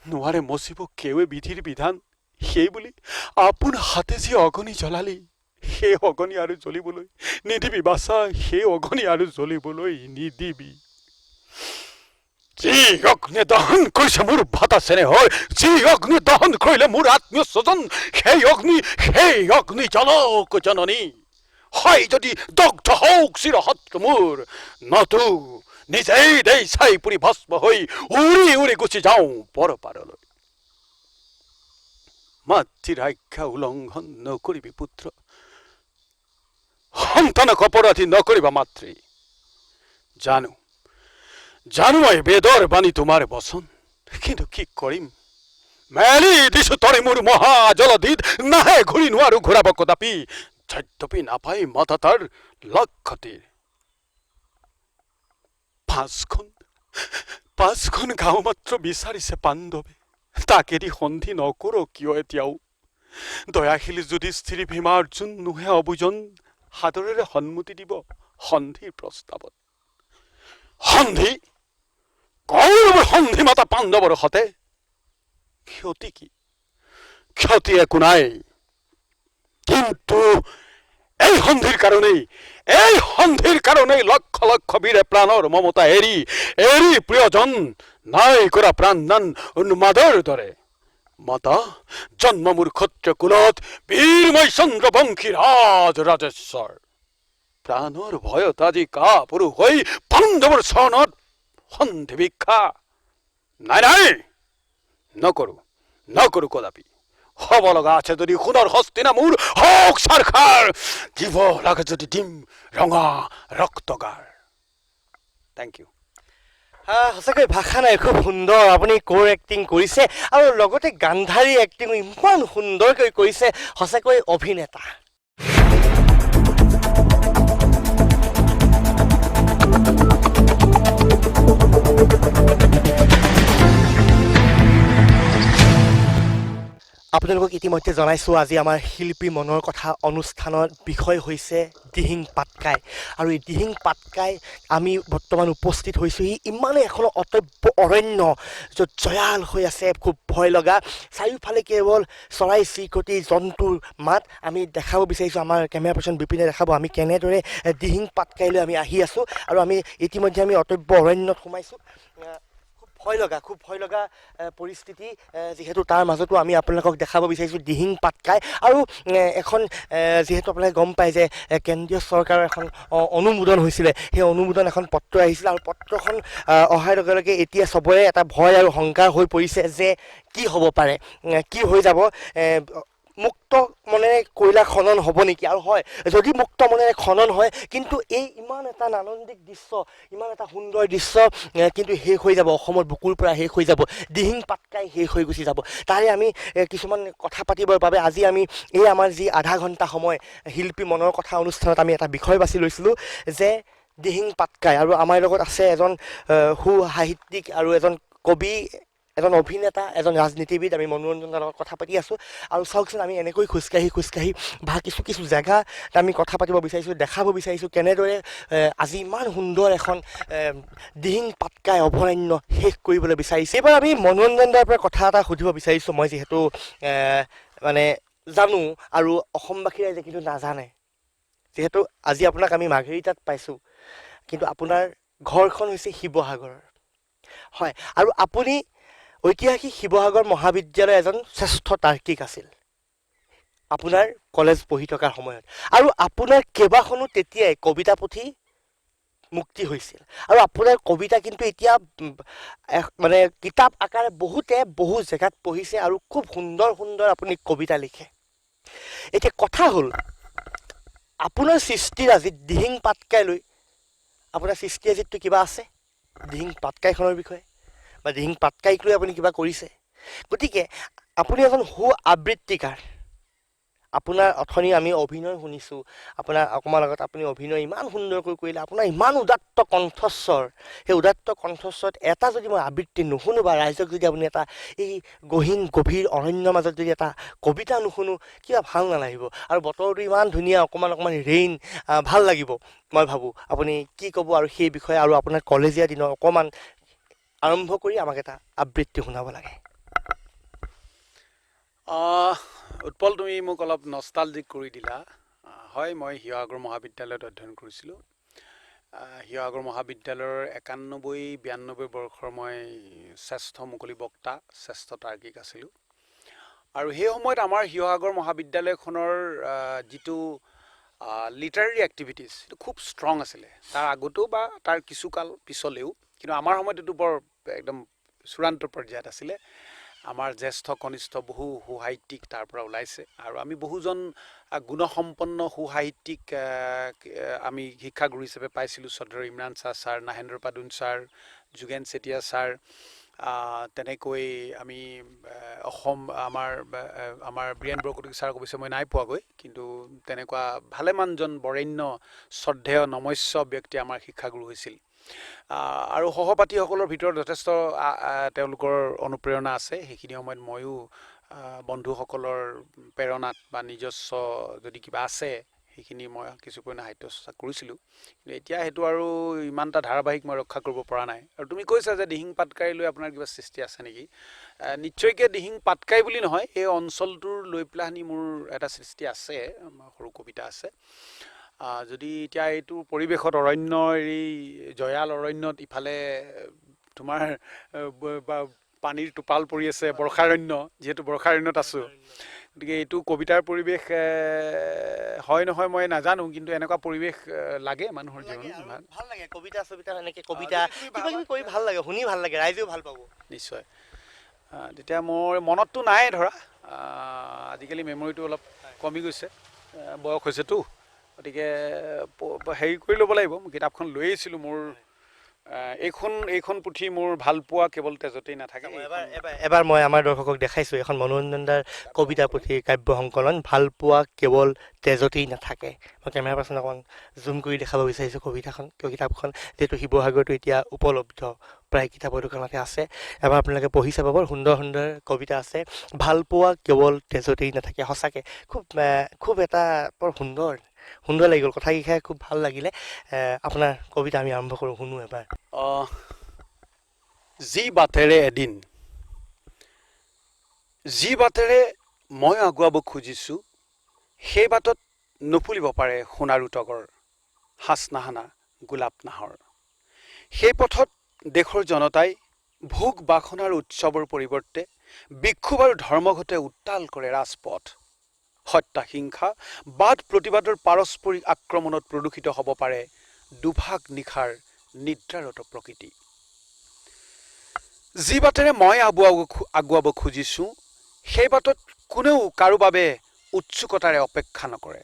নোৱাৰে মচিব কেৱে বিধিৰ বিধান সেই বুলি আপোন হাতে যি অগ্নি জ্বলালি সেই অগ্নি আৰু জ্বলিবলৈ নিদিবি বাছা সেই অগ্নি আৰু জ্বলিবলৈ নিদিবি যি অগ্নি দহন কৰিছে মোৰ ভাতা চেনে হয় যি অগ্নি দহন কৰিলে মোৰ আত্মীয় স্বজন সেই অগ্নি জ্বলক জননী হয় যদি দগ্ধ হওক চিৰশত্ৰু মোৰ নতু নিজেই দেই চাই পুৰি ভস্ম হৈ উৰি উৰি গুচি যাওঁ পৰপাৰলৈ মাতৃৰ আজ্ঞা উলংঘন নকৰিবি পুত্ৰ সন্তানক অপৰাধী নকৰিবা মাতৃ জানো মই বেদৰ বাণী তোমাৰ বচন কিন্তু কি কৰিম মেলি দিছো তৰে মোৰ মহা জলধিত নাহে ঘূৰি নোৱাৰো ঘূৰাব কদাপি যদ্যপি নাপাই মাতা তাৰ লক্ষতিৰ পাঁচখন গাঁও মাত্ৰ বিচাৰিছে পাণ্ডৱে তাকেদি সন্ধি নকৰো কিয় এতিয়াও দয়াশীল যুধিষ্ঠিৰ ভীমা অৰ্জুন নোহে অবুজন সাদৰেৰে সন্মতি দিব সন্ধিৰ প্ৰস্তাৱত সন্ধি কৌৰৱৰ সন্ধি মাতা পাণ্ডৱৰ সতে ক্ষতি কি ক্ষতি একো নাই কিন্তু এই সন্ধিৰ কাৰণেই লক্ষ লক্ষ বীৰে প্ৰাণৰ মমতা এৰি প্ৰিয়জন নাই কৰা প্ৰাণদান উন্মাদৰ দৰে মাতা জন্ম মোৰ ক্ষত্ৰিয় কুলত বীৰময় চন্দ্ৰবংশী ৰাজেশ্বৰ প্ৰাণৰ ভয়ত আজি কাপুৰুষ হৈ পাণ্ডৱৰ চৰণত সন্ধি ভিক্ষা নাই নকৰো কদাপি হ'ব লগা আছে যদি সোণৰ হস্তিনা মোৰ হওক চাৰখাৰ দিব লাগে যদি দিম ৰঙা ৰক্তগাৰ থেংক ইউ সঁচাকৈ ভাষা নাই খুব সুন্দৰ আপুনি কোৰ এক্টিং কৰিছে আৰু লগতে গান্ধাৰী এক্টিং ইমান সুন্দৰকৈ কৰিছে সঁচাকৈ অভিনেতা আপোনালোকক ইতিমধ্যে জনাইছোঁ আজি আমাৰ শিল্পী মনৰ কথা অনুষ্ঠানৰ বিষয় হৈছে দিহিং পাটকাই আৰু এই দিহিং পাটকাই আমি বৰ্তমান উপস্থিত হৈছোঁ ইমানেই এখন অতব্য অৰণ্য য'ত জয়াল হৈ আছে খুব ভয় লগা চাৰিওফালে কেৱল চৰাই চিৰিকটি জন্তুৰ মাত আমি দেখাব বিচাৰিছোঁ আমাৰ কেমেৰা পাৰ্চন বিপিনে দেখাব আমি কেনেদৰে দিহিং পাটকাইলৈ আমি আহি আছোঁ আৰু আমি ইতিমধ্যে আমি অতব্য অৰণ্যত সোমাইছোঁ খুব খুব ভয় লগা পৰিস্থিতি, যিহেতু তাৰ মাজতো আমি আপোনালোকক দেখাব বিচাৰিছোঁ দিহিং পাটকাই। আৰু এখন যিহেতু আপোনালোকে গম পায় যে কেন্দ্ৰীয় চৰকাৰৰ এখন অনুমোদন হৈছিলে, সেই অনুমোদন এখন পত্ৰ আহিছিলে, আৰু পত্ৰখন অহাৰ লগে লগে এতিয়া চবৰে এটা ভয় আৰু শংকা হৈ পৰিছে যে কি হ'ব পাৰে, কি হৈ যাব, মুক্ত মনেৰে কয়লা খনন হ'ব নেকি। আৰু হয়, যদি মুক্ত মনেৰে খনন হয়, কিন্তু এই ইমান এটা নান্দনিক দৃশ্য, ইমান এটা সুন্দৰ দৃশ্য কিন্তু শেষ হৈ যাব, অসমৰ বুকুৰ পৰা শেষ হৈ যাব, দিহিং পাটকাই শেষ হৈ গুচি যাব। তাৰে আমি কিছুমান কথা পাতিবৰ বাবে আজি আমি এই আমাৰ যি আধা ঘণ্টা সময় শিল্পী মনৰ কথা অনুষ্ঠানত আমি এটা বিষয় বাছি লৈছিলোঁ যে দিহিং পাটকাই। আৰু আমাৰ লগত আছে এজন সু সাহিত্যিক আৰু এজন কবি, এজন অভিনেতা, এজন ৰাজনীতিবিদ। আমি মনোৰঞ্জনৰ লগত কথা পাতি আছোঁ। আৰু চাওকচোন, আমি এনেকৈ খোজকাঢ়ি বা কিছু জেগা আমি কথা পাতিব বিচাৰিছোঁ, দেখাব বিচাৰিছোঁ কেনেদৰে আজি ইমান সুন্দৰ এখন দিহিং পাটকাই অভয়াৰণ্য শেষ কৰিবলৈ বিচাৰিছে। এইবাৰ আমি মনোৰঞ্জনৰ পৰা কথা এটা সুধিব বিচাৰিছোঁ, মই যিহেতু মানে জানো আৰু অসমবাসী ৰাইজে কিন্তু নাজানে। যিহেতু আজি আপোনাক আমি মাৰ্ঘেৰিটাত পাইছোঁ, কিন্তু আপোনাৰ ঘৰখন হৈছে শিৱসাগৰৰ। হয়, আৰু আপুনি ঐতিহাসিক শিৱসাগৰ মহাবিদ্যালয়ৰ এজন শ্ৰেষ্ঠ তাৰ্কিক আছিল আপোনাৰ কলেজ পঢ়ি থকাৰ সময়ত। আৰু আপোনাৰ কেইবাখনো তেতিয়াই কবিতা পুথি মুক্তি হৈছিল, আৰু আপোনাৰ কবিতা কিন্তু এতিয়া মানে কিতাপ আকাৰে বহু জেগাত পঢ়িছে, আৰু খুব সুন্দৰ সুন্দৰ আপুনি কবিতা লিখে। এতিয়া কথা হ'ল, আপোনাৰ সৃষ্টিৰাজিত দিহিং পাটকাইলৈ আপোনাৰ সৃষ্টিৰাজিতটো কিবা আছে দিহিং পাটকাইখনৰ বিষয়ে, বা দিহিং পাটকাইক লৈ আপুনি কিবা কৰিছে? গতিকে আপুনি এজন সু আবৃত্তিকাৰ। আপোনাৰ অথনি আমি অভিনয় শুনিছোঁ, আপোনাৰ অকণমান আগত আপুনি অভিনয় ইমান সুন্দৰকৈ কৰিলে, আপোনাৰ ইমান উদাত্ত কণ্ঠস্বৰ, সেই উদাত্ত কণ্ঠস্বৰত এটা যদি মই আবৃত্তি নুশুনো, বা ৰাইজক যদি আপুনি এটা এই গহীন গভীৰ অৰণ্যৰ মাজত যদি এটা কবিতা নুশুনো, কিবা ভাল নালাগিব। আৰু বতৰটো ইমান ধুনীয়া, অকণমান ৰেইন, ভাল লাগিব মই ভাবোঁ। আপুনি কি ক'ব আৰু সেই বিষয়ে, আৰু আপোনাৰ কলেজীয়া দিনৰ অকণমান আৰম্ভ কৰি আমাক এটা আবৃত্তি শুনাব লাগে। উৎপল, তুমি মোক অলপ নষ্টালজিক কৰি দিলা। হয়, মই শিৱসাগৰ মহাবিদ্যালয়ত অধ্যয়ন কৰিছিলোঁ। শিৱসাগৰ মহাবিদ্যালয়ৰ 91-92 বৰ্ষৰ মই শ্ৰেষ্ঠ মুকলি বক্তা, শ্ৰেষ্ঠ তাৰ্কিক আছিলোঁ। আৰু সেই সময়ত আমাৰ শিৱসাগৰ মহাবিদ্যালয়খনৰ যিটো লিটাৰেৰী এক্টিভিটিছ, সেইটো খুব ষ্ট্ৰং আছিলে। তাৰ আগতো বা তাৰ কিছুকাল পিছলেও, কিন্তু আমাৰ সময়ত এইটো বৰ একদম চূড়ান্ত পৰ্যায়ত আছিলে। আমাৰ জ্যেষ্ঠ কনিষ্ঠ বহু সু সাহিত্যিক তাৰ পৰা ওলাইছে, আৰু আমি বহুজন গুণসম্পন্ন সু সাহিত্যিক আমি শিক্ষাগুৰু হিচাপে পাইছিলোঁ। শ্ৰদ্ধেয় Imran sir, Nahendra Padun sir, Jogen Chetia sir, তেনেকৈ আমি আমাৰ বীৰেন বৰকটকী ছাৰক অৱশ্যে মই নাই পোৱাগৈ, কিন্তু তেনেকুৱা ভালেমানজন বৰেণ্য শ্ৰদ্ধেয় নমস্য ব্যক্তি আমাৰ শিক্ষাগুৰু হৈছিল। আৰু সহপাঠীসকলৰ ভিতৰত যথেষ্ট তেওঁলোকৰ অনুপ্ৰেৰণা আছে। সেইখিনি সময়ত ময়ো বন্ধুসকলৰ প্ৰেৰণাত বা নিজস্ব যদি কিবা আছে, সেইখিনি মই কিছু পৰিমাণে সাহিত্য চৰ্চা কৰিছিলোঁ। কিন্তু এতিয়া সেইটো আৰু ইমান এটা ধাৰাবাহিক মই ৰক্ষা কৰিব পৰা নাই। আৰু তুমি কৈছা যে দিহিং পাটকাই লৈ আপোনাৰ কিবা সৃষ্টি আছে নেকি? নিশ্চয়কৈ দিহিং পাটকাই বুলি নহয়, এই অঞ্চলটোৰ লৈ পেলানি মোৰ এটা সৃষ্টি আছে, সৰু কবিতা আছে। যদি এতিয়া এইটো পৰিৱেশত অৰণ্যৰ এই জয়াল অৰণ্যত ইফালে তোমাৰ পানীৰ টোপাল পৰি আছে, বৰ্ষাৰণ্য, যিহেতু বৰ্ষাৰণ্যত আছোঁ, গতিকে এইটো কবিতাৰ পৰিৱেশ হয় নহয় মই নাজানো, কিন্তু এনেকুৱা পৰিৱেশ লাগে মানুহৰ জীৱনত। ভাল লাগে কবিতা চবিতা, এনেকৈ কবিতা কিবা কিবি কৰি ভাল লাগে, শুনি ভাল লাগে, ৰাইজেও ভাল পাব নিশ্চয়। তেতিয়া মোৰ মনততো নাই ধৰা, আজিকালি মেমৰিটো অলপ কমি গৈছে, বয়স হৈছেতো, গতিকে হেৰি কৰি ল'ব লাগিব। কিতাপখন লৈ আহিছিলোঁ, মোৰ এইখন পুথি মোৰ ভালপোৱা কেৱল তেজতেই নাথাকে। এবাৰ মই আমাৰ দৰ্শকক দেখাইছোঁ এখন মনোৰঞ্জনদাৰ কবিতা পুথি কাব্য সংকলন, ভালপোৱা কেৱল তেজতেই নাথাকে। মই কেমেৰা পাৰ্চন অকণমান জুম কৰি দেখাব বিচাৰিছোঁ কিতাপখন, যিহেতু শিৱসাগৰটো এতিয়া উপলব্ধ, প্ৰায় কিতাপৰ দোকানতে আছে। এবাৰ আপোনালোকে পঢ়ি চাব, বৰ সুন্দৰ সুন্দৰ কবিতা আছে। ভালপোৱা কেৱল তেজতেই নাথাকে, সঁচাকৈ খুব এটা বৰ সুন্দৰ লাগি গ'ল, কথাকেইষাৰ খুব ভাল লাগিলে। আপোনাৰ কবিতা আমি আৰম্ভ কৰোঁ, শুনো এবাৰ। যি বাটেৰে এদিন, যি বাটেৰে মই আগুৱাব খুজিছোঁ, সেই বাটত নুফুলিব পাৰে সোণাৰু তগৰ, সাঁচ নাহানা গোলাপ নাহৰ। সেই পথত দেশৰ জনতাই ভোগ বাসনাৰ উৎসৱৰ পৰিৱৰ্তে বিক্ষোভ আৰু ধৰ্মঘটে উত্তাল কৰে ৰাজপথ হত্যা হিংসা বাদ প্ৰতিবাদৰ পাৰস্পৰিক আক্ৰমণত প্ৰদূষিত হ'ব পাৰে দুভাগ নিশাৰ নিদ্ৰাৰত প্ৰকৃতি যি বাটেৰে মই আগুৱাব খুজিছোঁ সেই বাটত কোনেও কাৰো বাবে উৎসুকতাৰে অপেক্ষা নকৰে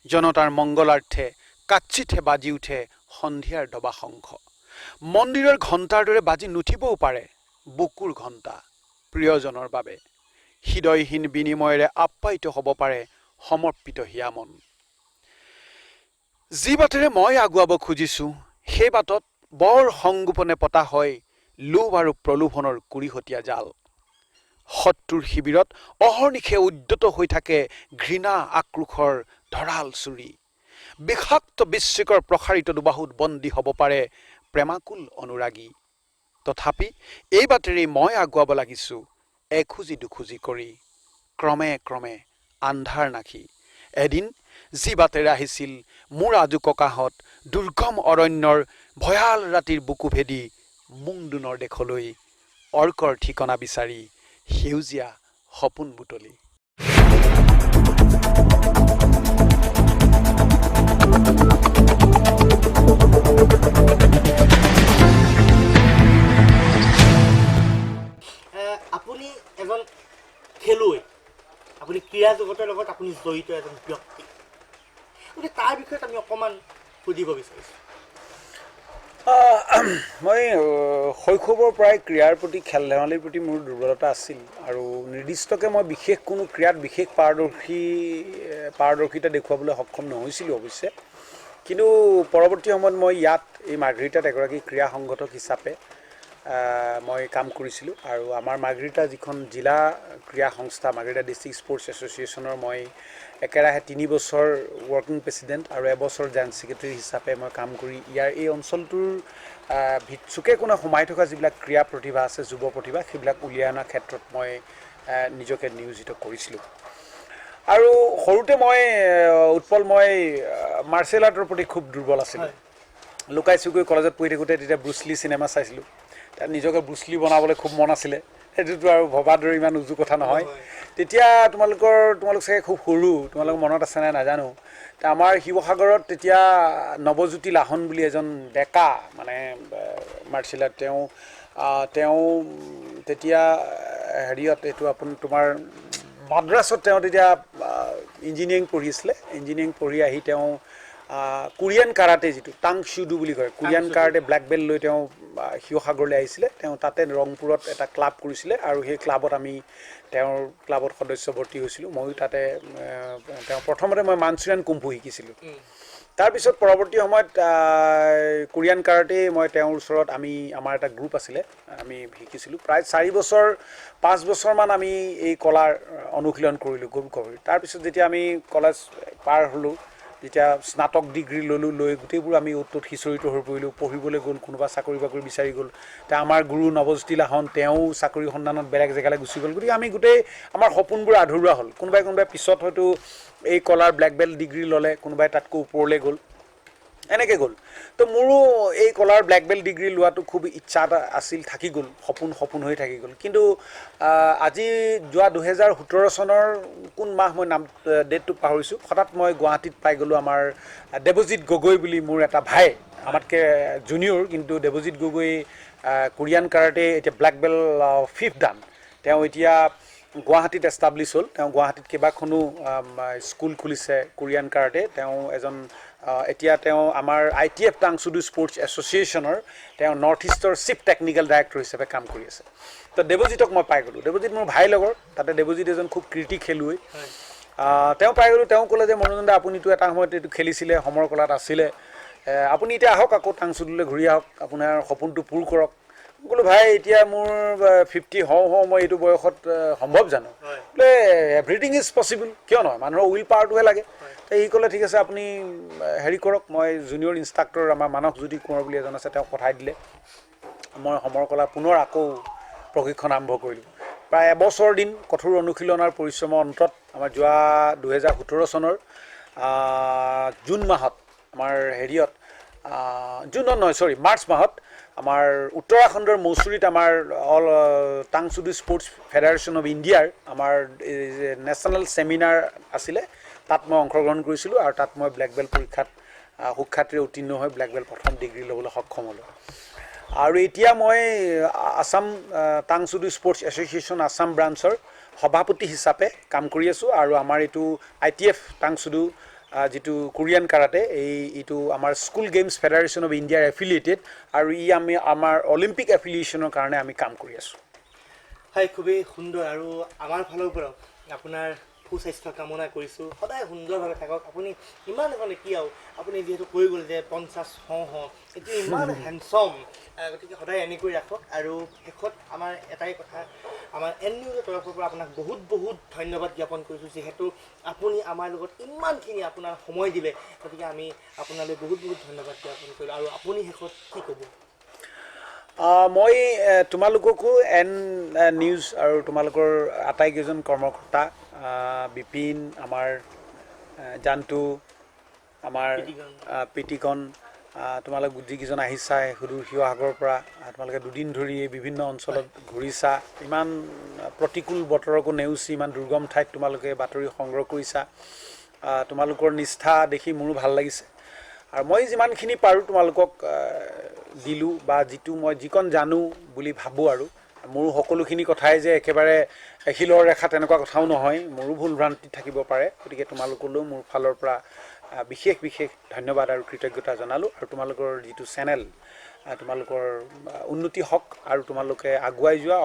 জনতাৰ মংগলাৰ্থে কাচিতহে বাজি উঠে সন্ধিয়াৰ দবা শংখ মন্দিৰৰ ঘণ্টাৰ দৰে বাজি নুঠিবও পাৰে বুকুৰ ঘণ্টা প্ৰিয়জনৰ বাবে হৃদয়হীন বিনিময়েৰে আপ্যায়িত হ'ব পাৰে সমৰ্পিত হিয়া মন যি বাটেৰে মই আগুৱাব খুজিছোঁ সেই বাটত বৰ সংগোপনে পতা হয় লোভ আৰু প্ৰলোভনৰ কুৰিহতীয়া জাল শত্ৰুৰ শিবিৰত অহৰ্নিশে উদ্যত হৈ থাকে ঘৃণা আক্ৰোশৰ ধৰাল চুৰি বিষাক্ত বিশ্বকৰ প্ৰসাৰিত দুবাহুত বন্দী হ'ব পাৰে প্ৰেমাকুল অনুৰাগী তথাপি এই বাটেৰেই মই আগুৱাব লাগিছোঁ এখোজি দুখোজি কৰি ক্ৰমে ক্ৰমে আন্ধাৰ নাখি এদিন যি বাটেৰে আহিছিল মোৰ আজু ককাহঁত দুৰ্গম অৰণ্যৰ ভয়াল ৰাতিৰ বুকু ভেদি মুংদুনৰ দেশলৈ অৰ্কৰ ঠিকনা বিচাৰি সেউজীয়া সপোন বুটলি আপুনি এজন খেলুৱৈ আপুনি ক্ৰীড়া জগতৰ লগত আপুনি জড়িত এজন ব্যক্তি গতিকে তাৰ বিষয়ে আমি অকণমান সুধিব বিচাৰিছোঁ মই শৈশৱৰ পৰাই ক্ৰীড়াৰ প্ৰতি খেল ধেমালিৰ প্ৰতি মোৰ দুৰ্বলতা আছিল আৰু নিৰ্দিষ্টকৈ মই বিশেষ কোনো ক্ৰীড়াত বিশেষ পাৰদৰ্শিতা দেখুৱাবলৈ সক্ষম নহৈছিলোঁ অৱশ্যে কিন্তু পৰৱৰ্তী সময়ত মই ইয়াত এই মাৰ্ঘেৰিটাত এগৰাকী ক্ৰীড়া সংগঠক হিচাপে মই কাম কৰিছিলোঁ আৰু আমাৰ মাৰ্ঘেৰিটা যিখন জিলা ক্ৰীড়া সংস্থা মাৰ্ঘেৰিটা ডিষ্ট্ৰিক্ট স্পৰ্টছ এছ'চিয়েশ্যনৰ মই একেৰাহে 3 বছৰ ৱৰ্কিং প্ৰেচিডেণ্ট আৰু এবছৰ জেনেৰেল ছেক্ৰেটাৰী হিচাপে মই কাম কৰি ইয়াৰ এই অঞ্চলটোৰ চুকে কোণে সোমাই থকা যিবিলাক ক্ৰীড়া প্ৰতিভা আছে যুৱ প্ৰতিভা সেইবিলাক উলিয়াই অনাৰ ক্ষেত্ৰত মই নিজকে নিয়োজিত কৰিছিলোঁ আৰু সৰুতে মই উৎপল মই মাৰ্চেল আৰ্টৰ প্ৰতি খুব দুৰ্বল আছিলোঁ লুকাই চুকৈ কলেজত পঢ়ি থাকোঁতে তেতিয়া ব্ৰুচলি চিনেমা চাইছিলোঁ তাত নিজকে ব্ৰুচলি বনাবলৈ খুব মন আছিলে সেইটোতো আৰু ভবাৰ দৰে ইমান উজু কথা নহয় তেতিয়া তোমালোক চাগে খুব সৰু তোমালোক মনত আছে নাই নাজানো আমাৰ শিৱসাগৰত তেতিয়া নৱজ্যোতি লাহন বুলি এজন ডেকা মানে মাৰ্চেল আৰ্ট তেওঁ তেতিয়া হেৰিয়ত এইটো তোমাৰ মাদ্ৰাছত তেওঁ তেতিয়া ইঞ্জিনিয়াৰিং পঢ়িছিলে ইঞ্জিনিয়াৰিং পঢ়ি আহি তেওঁ কোৰিয়ান কাৰাটে যিটো টাং শ্বুডু বুলি কয় কোৰিয়ান কাৰাটে ব্লেক বেল্ট লৈ তেওঁ শিৱসাগৰলৈ আহিছিলে তেওঁ তাতে ৰংপুৰত এটা ক্লাব কৰিছিলে আৰু সেই ক্লাবত আমি তেওঁৰ ক্লাবত সদস্য ভৰ্তি হৈছিলোঁ ময়ো তাতে তেওঁ প্ৰথমতে মই মাঞ্চুৰিয়ান কুম্ফু শিকিছিলোঁ তাৰপিছত পৰৱৰ্তী সময়ত কোৰিয়ান কাৰাটে মই তেওঁৰ ওচৰত আমাৰ এটা গ্ৰুপ আছিলে আমি শিকিছিলোঁ প্ৰায় 5 বছৰমান আমি এই কলাৰ অনুশীলন কৰিলোঁ গ্ৰুপ কৰি তাৰপিছত যেতিয়া আমি কলেজ পাৰ হ'লোঁ যেতিয়া স্নাতক ডিগ্ৰী ল'লোঁ লৈ গোটেইবোৰ আমি অ'ত সিঁচৰিত হৈ পৰিলোঁ পঢ়িবলৈ গ'ল কোনোবা চাকৰি বাকৰি বিচাৰি গ'ল এতিয়া আমাৰ গুৰু নৱজ্যোতি লাহন তেওঁ চাকৰি সন্ধানত বেলেগ জেগালৈ গুচি গ'ল গতিকে আমি গোটেই আমাৰ সপোনবোৰ আধৰুৱা হ'ল কোনোবাই পিছত হয়তো এই কলাৰ ব্লেক বেল্ট ডিগ্ৰী ল'লে কোনোবাই তাতকৈ ওপৰলৈ গ'ল এনেকৈ গ'ল তো মোৰো এই কলাৰ ব্লেক বেল্ট ডিগ্ৰী লোৱাটো খুব ইচ্ছা এটা আছিল থাকি গ'ল সপোন হৈ থাকি গ'ল কিন্তু আজি যোৱা 2017 চনৰ কোন মাহ মই নাম ডেটটো পাহৰিছোঁ হঠাৎ মই গুৱাহাটীত পাই গ'লোঁ আমাৰ দেৱজিৎ গগৈ বুলি মোৰ এটা ভাই আমাতকৈ জুনিয়ৰ কিন্তু দেৱজিৎ গগৈ কোৰিয়ান কাৰাটে এতিয়া ব্লেক বেল্ট 5th ডান তেওঁ এতিয়া গুৱাহাটীত এষ্টাব্লিছ হ'ল তেওঁ গুৱাহাটীত কেইবাখনো স্কুল খুলিছে কোৰিয়ান কাৰাটে তেওঁ এজন এতিয়া তেওঁ আমাৰ ITF টাং শ্বুডু স্পৰ্টছ এছ'চিয়েশ্যনৰ তেওঁ নৰ্থ ইষ্টৰ চিফ টেকনিকেল ডাইৰেক্টৰ হিচাপে কাম কৰি আছে তো দেৱজিতক মই পাই গ'লোঁ দেৱজিত মোৰ ভাই লগৰ তাতে দেৱজিত এজন খুব কৃতি খেলুৱৈ তেওঁ পাই গ'লোঁ তেওঁ ক'লে যে মনোৰঞ্জন দা আপুনিতো এটা সময়ত এইটো খেলিছিলে সমৰ কলাত আছিলে আপুনি এতিয়া আহক আকৌ টাং শ্বুডুলৈ ঘূৰি আহক আপোনাৰ সপোনটো পূৰ কৰক ক'লোঁ ভাই এতিয়া মোৰ 50 হওঁ মই এইটো বয়সত সম্ভৱ জানো বোলে এভৰিথিং ইজ পচিবল কিয় নহয় মানুহৰ উইল পাৱাৰটোহে লাগে তো সি ক'লে ঠিক আছে আপুনি হেৰি কৰক মই জুনিয়ৰ ইনষ্ট্ৰাক্টৰ আমাৰ মানসজ্যোতি কোঁৱৰ বুলি এজন আছে তেওঁক পঠাই দিলে মই সমৰ কলা পুনৰ আকৌ প্ৰশিক্ষণ আৰম্ভ কৰিলোঁ প্ৰায় এবছৰ দিন কঠোৰ অনুশীলন আৰু পৰিশ্ৰমৰ অন্তত আমাৰ যোৱা 2017 চনৰ জুন মাহত আমাৰ হেৰিয়ত জুনত নহয় চৰি মাৰ্চ মাহত আমাৰ উত্তৰাখণ্ডৰ মৌচুৰীত আমাৰ অল টাংচুডু স্পৰ্টছ ফেডাৰেশ্যন অফ ইণ্ডিয়াৰ আমাৰ নেশ্যনেল ছেমিনাৰ আছিলে তাত মই অংশগ্ৰহণ কৰিছিলোঁ আৰু তাত মই ব্লেক বেল্ট পৰীক্ষাত সুখ্যাতিৰে উত্তীৰ্ণ হৈ ব্লেক বেল্ট প্ৰথম ডিগ্ৰী ল'বলৈ সক্ষম হ'লোঁ আৰু এতিয়া মই আছাম টাংচুডু স্পৰ্টছ এছ'চিয়েশ্যন আছাম ব্ৰাঞ্চৰ সভাপতি হিচাপে কাম কৰি আছোঁ আৰু আমাৰ এইটো ITF টাংচুডু যিটো কোৰিয়ান কাৰাটে এইটো আমাৰ স্কুল গেমছ ফেডাৰেশ্যন অফ ইণ্ডিয়াৰ এফিলিয়েটেড আৰু আমাৰ অলিম্পিক এফিলিয়েশ্যনৰ কাৰণে আমি কাম কৰি আছোঁ হয় খুবেই সুন্দৰ আৰু আমাৰ ফালৰ পৰাও আপোনাৰ সুস্বাস্থ্য কামনা কৰিছোঁ সদায় সুন্দৰভাৱে থাকক আপুনি ইমান মানে কি আৰু আপুনি যিহেতু কৈ গ'ল যে 50 এইটো ইমান হেণ্ডচম গতিকে সদায় এনেকৈ ৰাখক আৰু শেষত আমাৰ এটাই কথা আমাৰ এন নিউজৰ তৰফৰ পৰা আপোনাক বহুত বহুত ধন্যবাদ জ্ঞাপন কৰিছোঁ যিহেতু আপুনি আমাৰ লগত ইমানখিনি আপোনাৰ সময় দিলে গতিকে আমি আপোনালৈ বহুত বহুত ধন্যবাদ জ্ঞাপন কৰিলোঁ আৰু আপুনি শেষত কি ক'ব মই তোমালোককো এন নিউজ আৰু তোমালোকৰ আটাইকেইজন কৰ্মকৰ্তা বিপিন আমাৰ জান্তু আমাৰ পিটিকন তোমালোক যিকেইজন আহিছা সুদূৰ শিৱসাগৰৰ পৰা তোমালোকে দুদিন ধৰি এই বিভিন্ন অঞ্চলত ঘূৰিছা ইমান প্ৰতিকূল বতৰকো নেওচি ইমান দুৰ্গম ঠাইত তোমালোকে বাতৰি সংগ্ৰহ কৰিছা তোমালোকৰ নিষ্ঠা দেখি মোৰো ভাল লাগিছে আৰু মই যিমানখিনি পাৰোঁ তোমালোকক দিলোঁ বা যিটো মই যিকণ জানো বুলি ভাবোঁ আৰু মোৰ সকলোখিনি কথাই যে একেবাৰে শিলৰ ৰেখা তেনেকুৱা কথাও নহয় মোৰো ভুল ভ্ৰান্তি থাকিব পাৰে গতিকে তোমালোকলৈও মোৰ ফালৰ পৰা বিশেষ বিশেষ ধন্যবাদ আৰু কৃতজ্ঞতা জনালোঁ আৰু তোমালোকৰ যিটো চেনেল তোমালোকৰ উন্নতি হওক আৰু তোমালোকে আগুৱাই যোৱা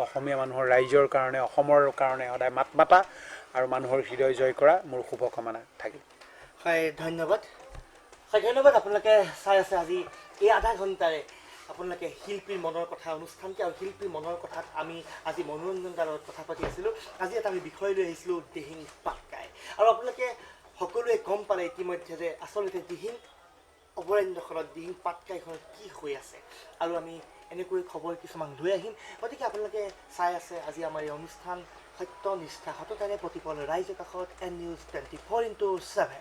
অসমীয়া মানুহৰ ৰাইজৰ কাৰণে অসমৰ কাৰণে সদায় মাত মাতা আৰু মানুহৰ হৃদয় জয় কৰা মোৰ শুভকামনা থাকিল হয় ধন্যবাদ আপোনালোকে চাই আছে আজি এই আধা ঘণ্টাৰে আপোনালোকে শিল্পীৰ মনৰ কথা অনুষ্ঠানটি আৰু শিল্পীৰ মনৰ কথাত আমি আজি মনোৰঞ্জনদাৰ লগত কথা পাতি আছিলোঁ আজি এটা আমি বিষয় লৈ আহিছিলোঁ দিহিং পাটকাই আৰু আপোনালোকে সকলোৱে গম পালে ইতিমধ্যে যে আচলতে দিহিং অভয়াৰণ্যখনত দিহিং পাটকাইখনত কি হৈ আছে আৰু আমি এনেকৈ খবৰ কিছুমান লৈ আহিম গতিকে আপোনালোকে চাই আছে আজি আমাৰ এই অনুষ্ঠান সত্য নিষ্ঠা সততাৰে প্ৰতিপল ৰাইজৰ কাষত এন নিউজ 24x7